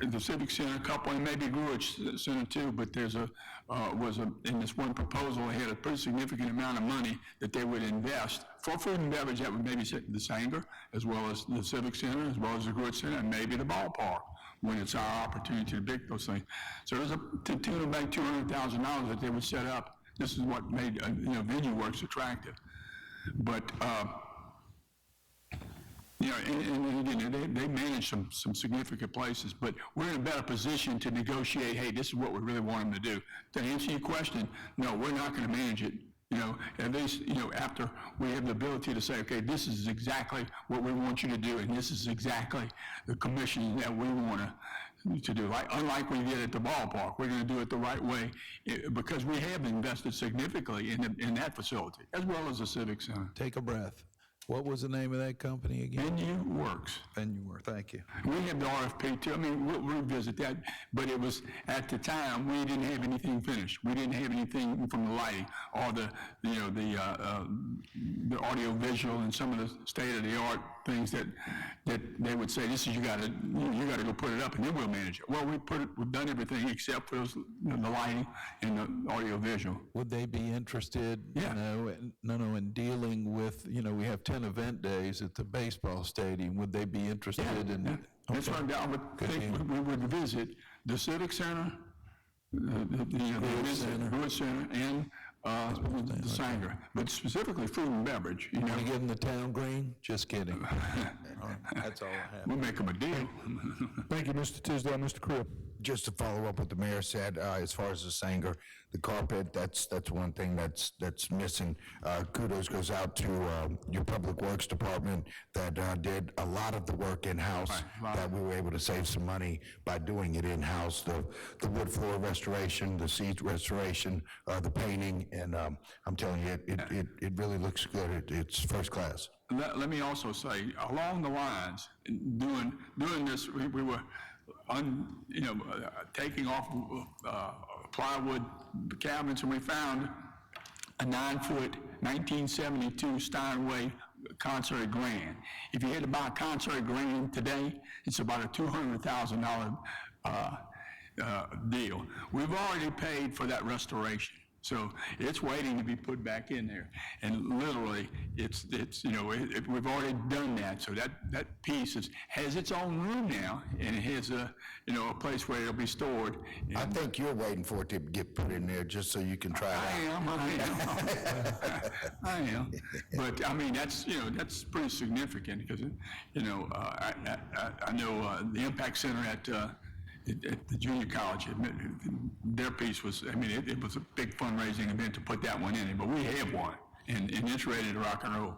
the Civic Center, a couple, and maybe Greenwich Center too, but there's in this one proposal, they had a pretty significant amount of money that they would invest for food and beverage. That would maybe the Sanger, as well as the Civic Center, as well as the Greenwich Center, and maybe the ballpark, when it's our opportunity to pick those things. So there's to tune of about $200,000 that they would set up. This is what made, Venue Works attractive. But, and again, they manage some significant places, but we're in a better position to negotiate, hey, this is what we really want them to do. To answer your question, no, we're not going to manage it. At least, after we have the ability to say, okay, this is exactly what we want you to do, and this is exactly the commission that we want to do. Unlike we did at the ballpark, we're going to do it the right way because we have invested significantly in that facility, as well as the Civic Center. Take a breath. What was the name of that company again? Venue Works. Venue Works, thank you. We have the RFP too. I mean, we'll revisit that, but it was, at the time, we didn't have anything finished. We didn't have anything from the lighting or the audio visual and some of the state-of-the-art things that they would say, this is, you gotta go put it up and then we'll manage it. Well, we've done everything except for those, the lighting and the audio visual. Would they be interested, in dealing with, we have 10 event days at the baseball stadium. Would they be interested in? Yeah. That's why I would think we would visit the Civic Center, the Greenwich Center, and the Sanger, but specifically food and beverage. You want to give them the town green? Just kidding. That's all I have. We'll make them a deal. Thank you, Mr. Tisdale. Mr. Creel. Just to follow up what the mayor said, as far as the Sanger, the carpet, that's one thing that's missing. Kudos goes out to your Public Works Department that did a lot of the work in-house, that we were able to save some money by doing it in-house. The wood floor restoration, the seat restoration, the painting, and I'm telling you, it really looks good. It's first class. Let me also say, along the lines, doing this, we were taking off plywood cabinets, and we found a 9-foot 1972 Steinway concert grand. If you had to buy a concert grand today, it's about a $200,000 deal. We've already paid for that restoration. So it's waiting to be put back in there, and literally, it's we've already done that. So that piece has its own room now, and it has a place where it'll be stored. I think you're waiting for it to get put in there just so you can try it out. I am. But I mean, that's pretty significant because I know the Impact Center at the junior college, their piece was, it was a big fundraising event to put that one in, but we have one, and it's ready to rock and roll.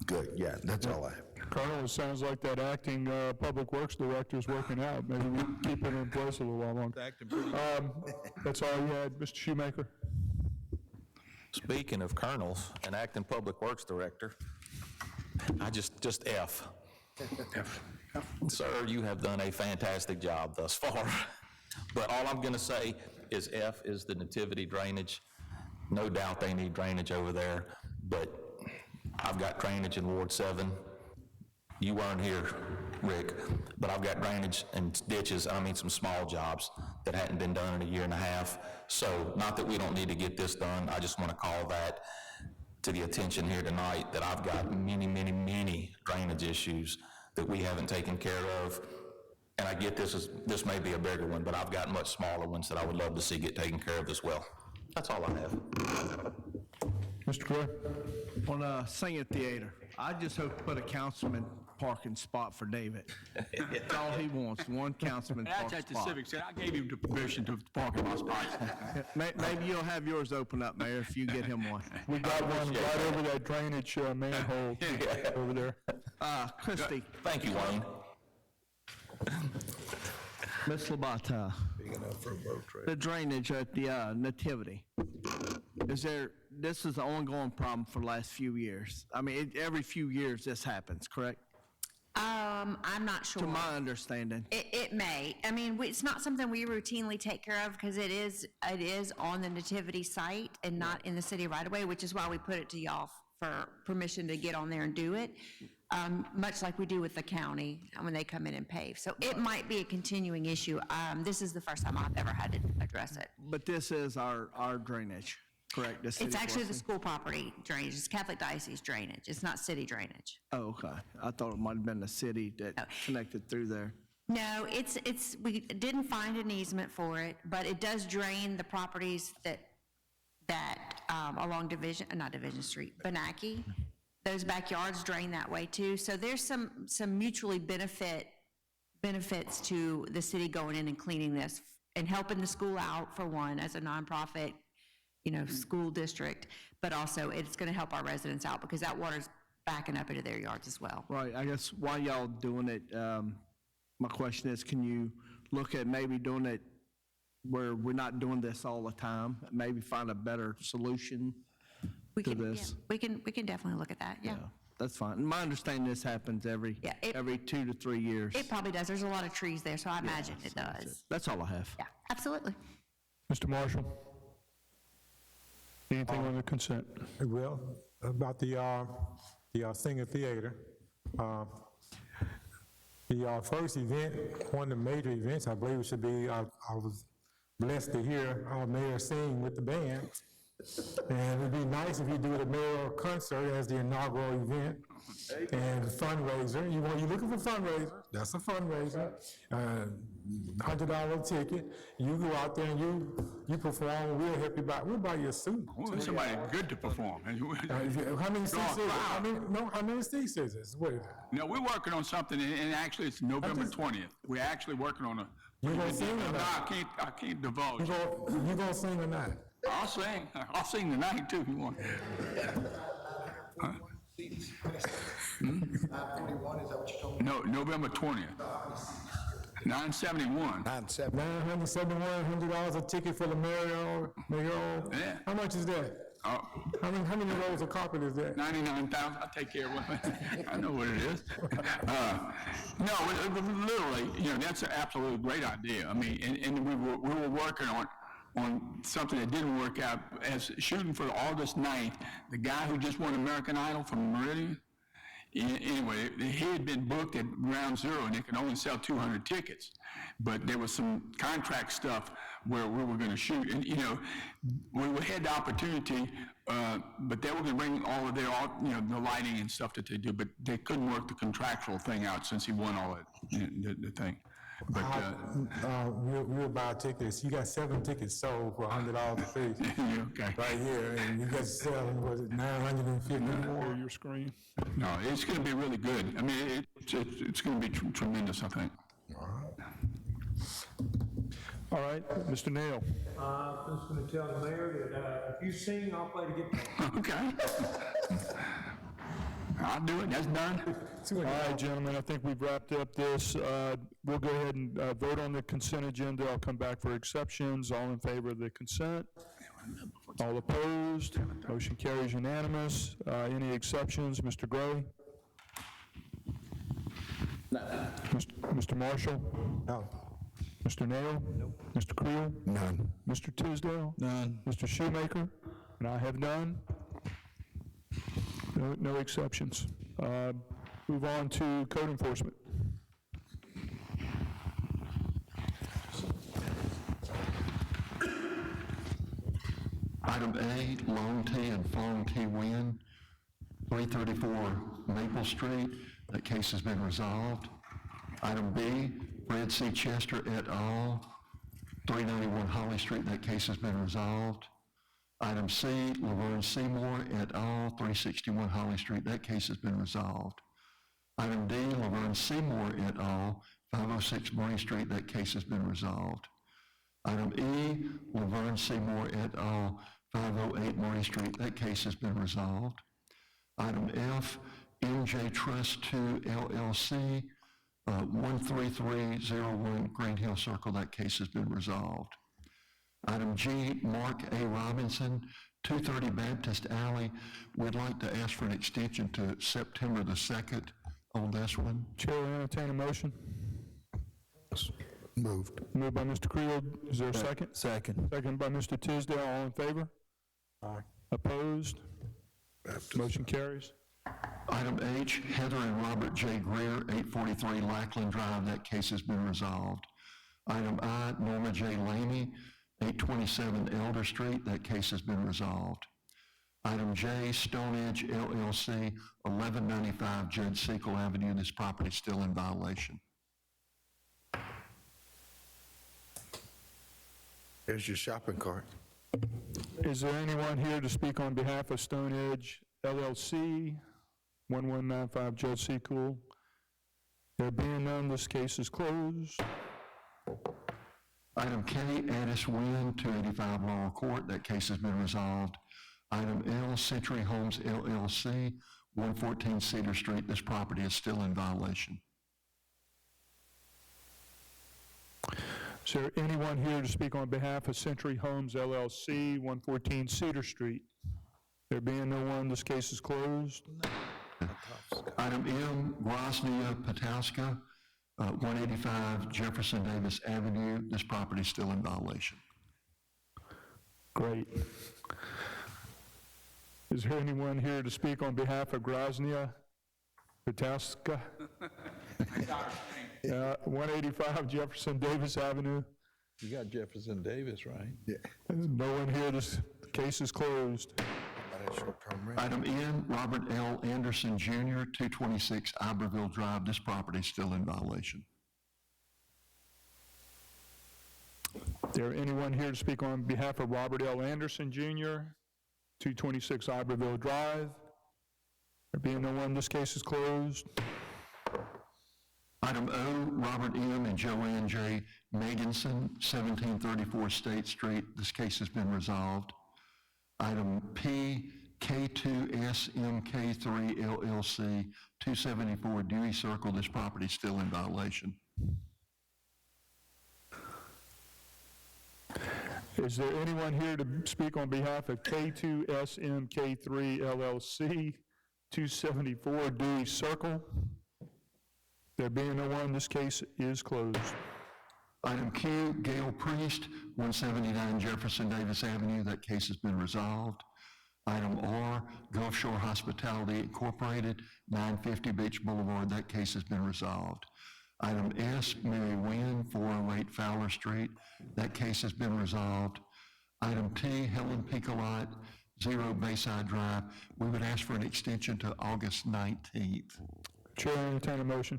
Good, yeah, that's all I have. Colonel, it sounds like that acting Public Works Director is working out. Maybe we can keep it in place a little while longer. That's all you had, Mr. Shoemaker? Speaking of colonels and acting Public Works Director, I just F. Sir, you have done a fantastic job thus far. But all I'm going to say is F is the nativity drainage. No doubt they need drainage over there, but I've got drainage in Ward 7. You weren't here, Rick, but I've got drainage and ditches, some small jobs that hadn't been done in a year and a half. So not that we don't need to get this done, I just want to call that to the attention here tonight that I've got many drainage issues that we haven't taken care of. And I get this may be a bigger one, but I've got much smaller ones that I would love to see get taken care of as well. That's all I have. Mr. Clay? On Singer Theater, I just hope to put a councilman parking spot for David. That's all he wants, one councilman parking spot. That's at the Civic Center. I gave him the permission to park in my spot. Maybe you'll have yours open up, Mayor, if you get him one. We got one right over that drainage manhole over there. Christie. Thank you, Wayne. Ms. Labata, the drainage at the Nativity, this is an ongoing problem for the last few years. Every few years this happens, correct? I'm not sure. To my understanding. It may. It's not something we routinely take care of because it is on the Nativity site and not in the city right away, which is why we put it to y'all for permission to get on there and do it, much like we do with the county when they come in and pave. So it might be a continuing issue. This is the first time I've ever had to address it. But this is our drainage, correct? The city It's actually the Biloxi? school property drainage. It's Catholic Diocese drainage. It's not city drainage. Oh, okay. I thought it might have been the city that connected through there. No, we didn't find an easement for it, but it does drain the properties that along not Division Street, Benaki. Those backyards drain that way too. So there's some mutually benefits to the city going in and cleaning this and helping the school out, for one, as a nonprofit, school district, but also it's going to help our residents out because that water's backing up into their yards as well. Right, I guess while y'all doing it, my question is, can you look at maybe doing it where we're not doing this all the time? Maybe find a better solution to this? We can definitely look at that, yeah. That's fine. My understanding, this happens every 2 to 3 years. It probably does. There's a lot of trees there, so I imagine it does. That's all I have. Yeah, absolutely. Mr. Marshall? Anything on the consent? Well, about the Singer Theater, the first event, one of the major events, I believe it should be, I was blessed to hear our mayor sing with the band. And it'd be nice if you do the mayoral concert as the inaugural event and fundraiser. You're looking for fundraiser, that's a fundraiser. $100 ticket. You go out there and you perform. We'll help you buy. We'll buy you a suit. Well, somebody good to perform. How many seats is it? How many seats is this? What is it? No, we're working on something, and actually it's November 20th. We're actually working on a. You gonna sing or not? I can't divulge. You gonna sing or not? I'll sing. I'll sing tonight too if you want. Huh? 541, is that what you told me? No, November 20th. 971. $971 a ticket for the mayoral. Yeah. How much is that? How many rolls of carpet is that? 99,000. I'll take care of it. I know what it is. No, literally, that's an absolutely great idea. I mean, and we were working on something that didn't work out as shooting for August 9th. The guy who just won American Idol from Meridian, anyway, he had been booked at ground zero and they could only sell 200 tickets. But there was some contract stuff where we were going to shoot. And, we had the opportunity, but they were going to bring all of their, the lighting and stuff that they do, but they couldn't work the contractual thing out since he won all that, the thing. But we'll buy tickets. You got 7 tickets sold for $100 a piece. Okay. Right here, and you got selling, was it 950 more? Your screen. No, it's going to be really good. I mean, it's going to be tremendous, I think. All right, Mr. Nail. I'm just gonna tell the mayor that, if you sing, I'll play the guitar. Okay. I'll do it. That's done. All right, gentlemen, I think we've wrapped up this. We'll go ahead and vote on the consent agenda. I'll come back for exceptions. All in favor of the consent? All opposed? Motion carries unanimous. Any exceptions? Mr. Gray? Mr. Marshall? No. Mr. Nail? Nope. Mr. Creel? None. Mr. Tisdale? None. Mr. Shoemaker? And I have none. No exceptions. Move on to code enforcement. Item A, Long T and Fong T Nguyen, 334 Maple Street. That case has been resolved. Item B, Fred C. Chester et al., 391 Holly Street. That case has been resolved. Item C, Laverne Seymour et al., 361 Holly Street. That case has been resolved. Item D, Laverne Seymour et al., 506 Murray Street. That case has been resolved. Item E, Laverne Seymour et al., 508 Murray Street. That case has been resolved. Item F, MJ Trust 2 LLC, 13301 Green Hill Circle. That case has been resolved. Item G, Mark A. Robinson, 230 Baptist Alley. We'd like to ask for an extension to September the 2nd on this one. Chair will entertain a motion. Moved. Moved by Mr. Creel. Is there a second? Second. Second by Mr. Tisdale. All in favor? Aye. Opposed? Motion carries. Item H, Heather and Robert J. Greer, 843 Lackland Drive, that case has been resolved. Item I, Norma J. Laney, 827 Elder Street, that case has been resolved. Item J, Stone Edge LLC, 1195 Judge Sequel Avenue, this property is still in violation. Here's your shopping cart. Is there anyone here to speak on behalf of Stone Edge LLC, 1195 Judge Sequel? There being none, this case is closed. Item K, Addis Wynn, 285 Laurel Court, that case has been resolved. Item L, Century Homes LLC, 114 Cedar Street, this property is still in violation. Is there anyone here to speak on behalf of Century Homes LLC, 114 Cedar Street? There being no one, this case is closed. Item M, Groznia Patowska, 185 Jefferson Davis Avenue, this property is still in violation. Great. Is there anyone here to speak on behalf of Groznia Patowska? 185 Jefferson Davis Avenue. You got Jefferson Davis, right? Yeah. No one here, this case is closed. Item N, Robert L. Anderson Jr., 226 Iberville Drive, this property is still in violation. Is there anyone here to speak on behalf of Robert L. Anderson Jr., 226 Iberville Drive? There being no one, this case is closed. Item O, Robert M. and Joanne J. Meganson, 1734 State Street, this case has been resolved. Item P, K2SMK3 LLC, 274 Dewey Circle, this property is still in violation. Is there anyone here to speak on behalf of K2SMK3 LLC, 274 Dewey Circle? There being no one, this case is closed. Item Q, Gail Priest, 179 Jefferson Davis Avenue, that case has been resolved. Item R, Gulf Shore Hospitality Incorporated, 950 Beach Boulevard, that case has been resolved. Item S, Mary Wynn, 408 Fowler Street, that case has been resolved. Item T, Helen Picolot, 0 Bayside Drive, we would ask for an extension to August 19th. Chair, entertain a motion.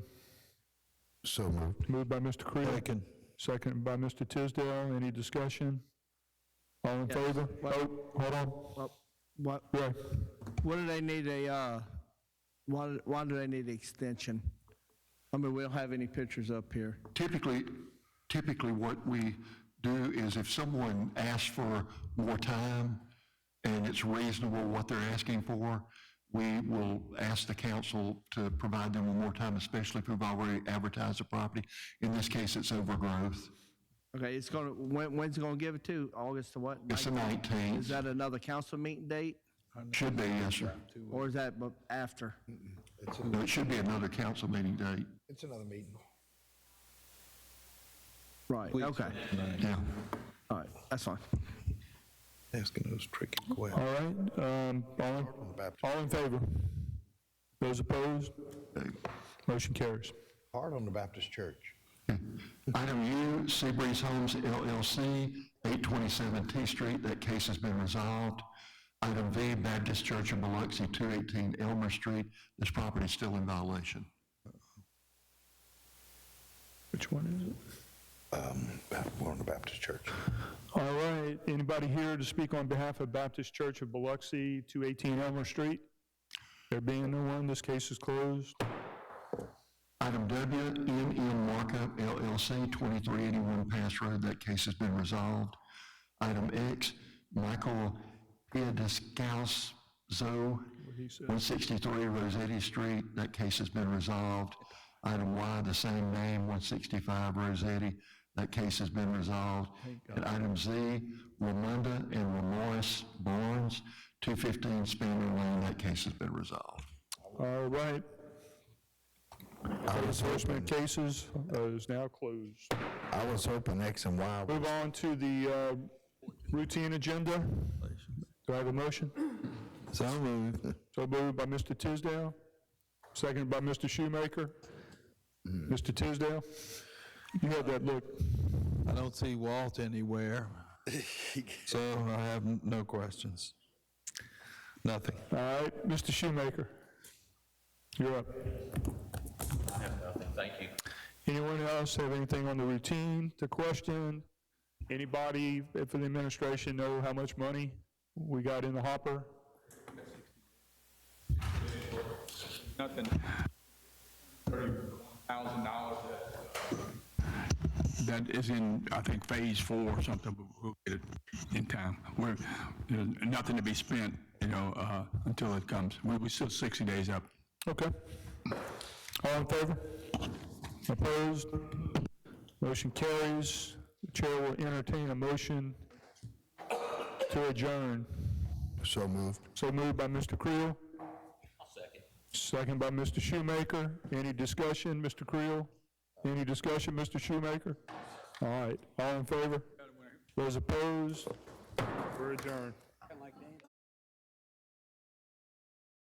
So moved. Moved by Mr. Creel. Second. Second by Mr. Tisdale. Any discussion? All in favor? Oh, hold on. What, Yeah. what do they need why do they need an extension? I mean, we don't have any pictures up here. Typically what we do is if someone asks for more time and it's reasonable what they're asking for, we will ask the council to provide them with more time, especially if we've already advertised the property. In this case, it's overgrowth. Okay, it's gonna, when's it gonna give it to? August to what? It's the 19th. Is that another council meeting date? Should be, yes, sir. Or is that after? No, it should be another council meeting date. It's another meeting. Right, okay. Yeah. All right, that's fine. Asking those tricky questions. All right. All in favor? Those opposed? Motion carries. Hard on the Baptist Church. Item U, Seabreeze Homes LLC, 827 T Street, that case has been resolved. Item V, Baptist Church of Biloxi, 218 Elmer Street, this property is still in violation. Which one is it? We're on the Baptist Church. All right. Anybody here to speak on behalf of Baptist Church of Biloxi, 218 Elmer Street? There being no one, this case is closed. Item W, M Markup LLC, 2381 Pass Road, that case has been resolved. Item X, Michael Piedescalzo, 163 Rossetti Street, that case has been resolved. Item Y, the same name, 165 Rossetti, that case has been resolved. And item Z, Ramunda and Ramoris Barnes, 215 Spanner Lane, that case has been resolved. All right. Enforcement cases is now closed. I was hoping X and Y. Move on to the routine agenda. Do I have a motion? So moved. So moved by Mr. Tisdale, seconded by Mr. Shoemaker. Mr. Tisdale, you had that look. I don't see Walt anywhere, so I have no questions. Nothing. All right, Mr. Shoemaker, you're up. I have nothing, thank you. Anyone else have anything on the routine to question? Anybody for the administration know how much money we got in the hopper? Nothing. $30,000 that is in, I think, phase 4 or something, but we'll get it in time. There's nothing to be spent, until it comes. We're still 60 days up. Okay. All in favor? Opposed? Motion carries. The chair will entertain a motion to adjourn. So moved. So moved by Mr. Creel. I'll second. Second by Mr. Shoemaker. Any discussion, Mr. Creel? Any discussion, Mr. Shoemaker? All right. All in favor? Those opposed? We're adjourned.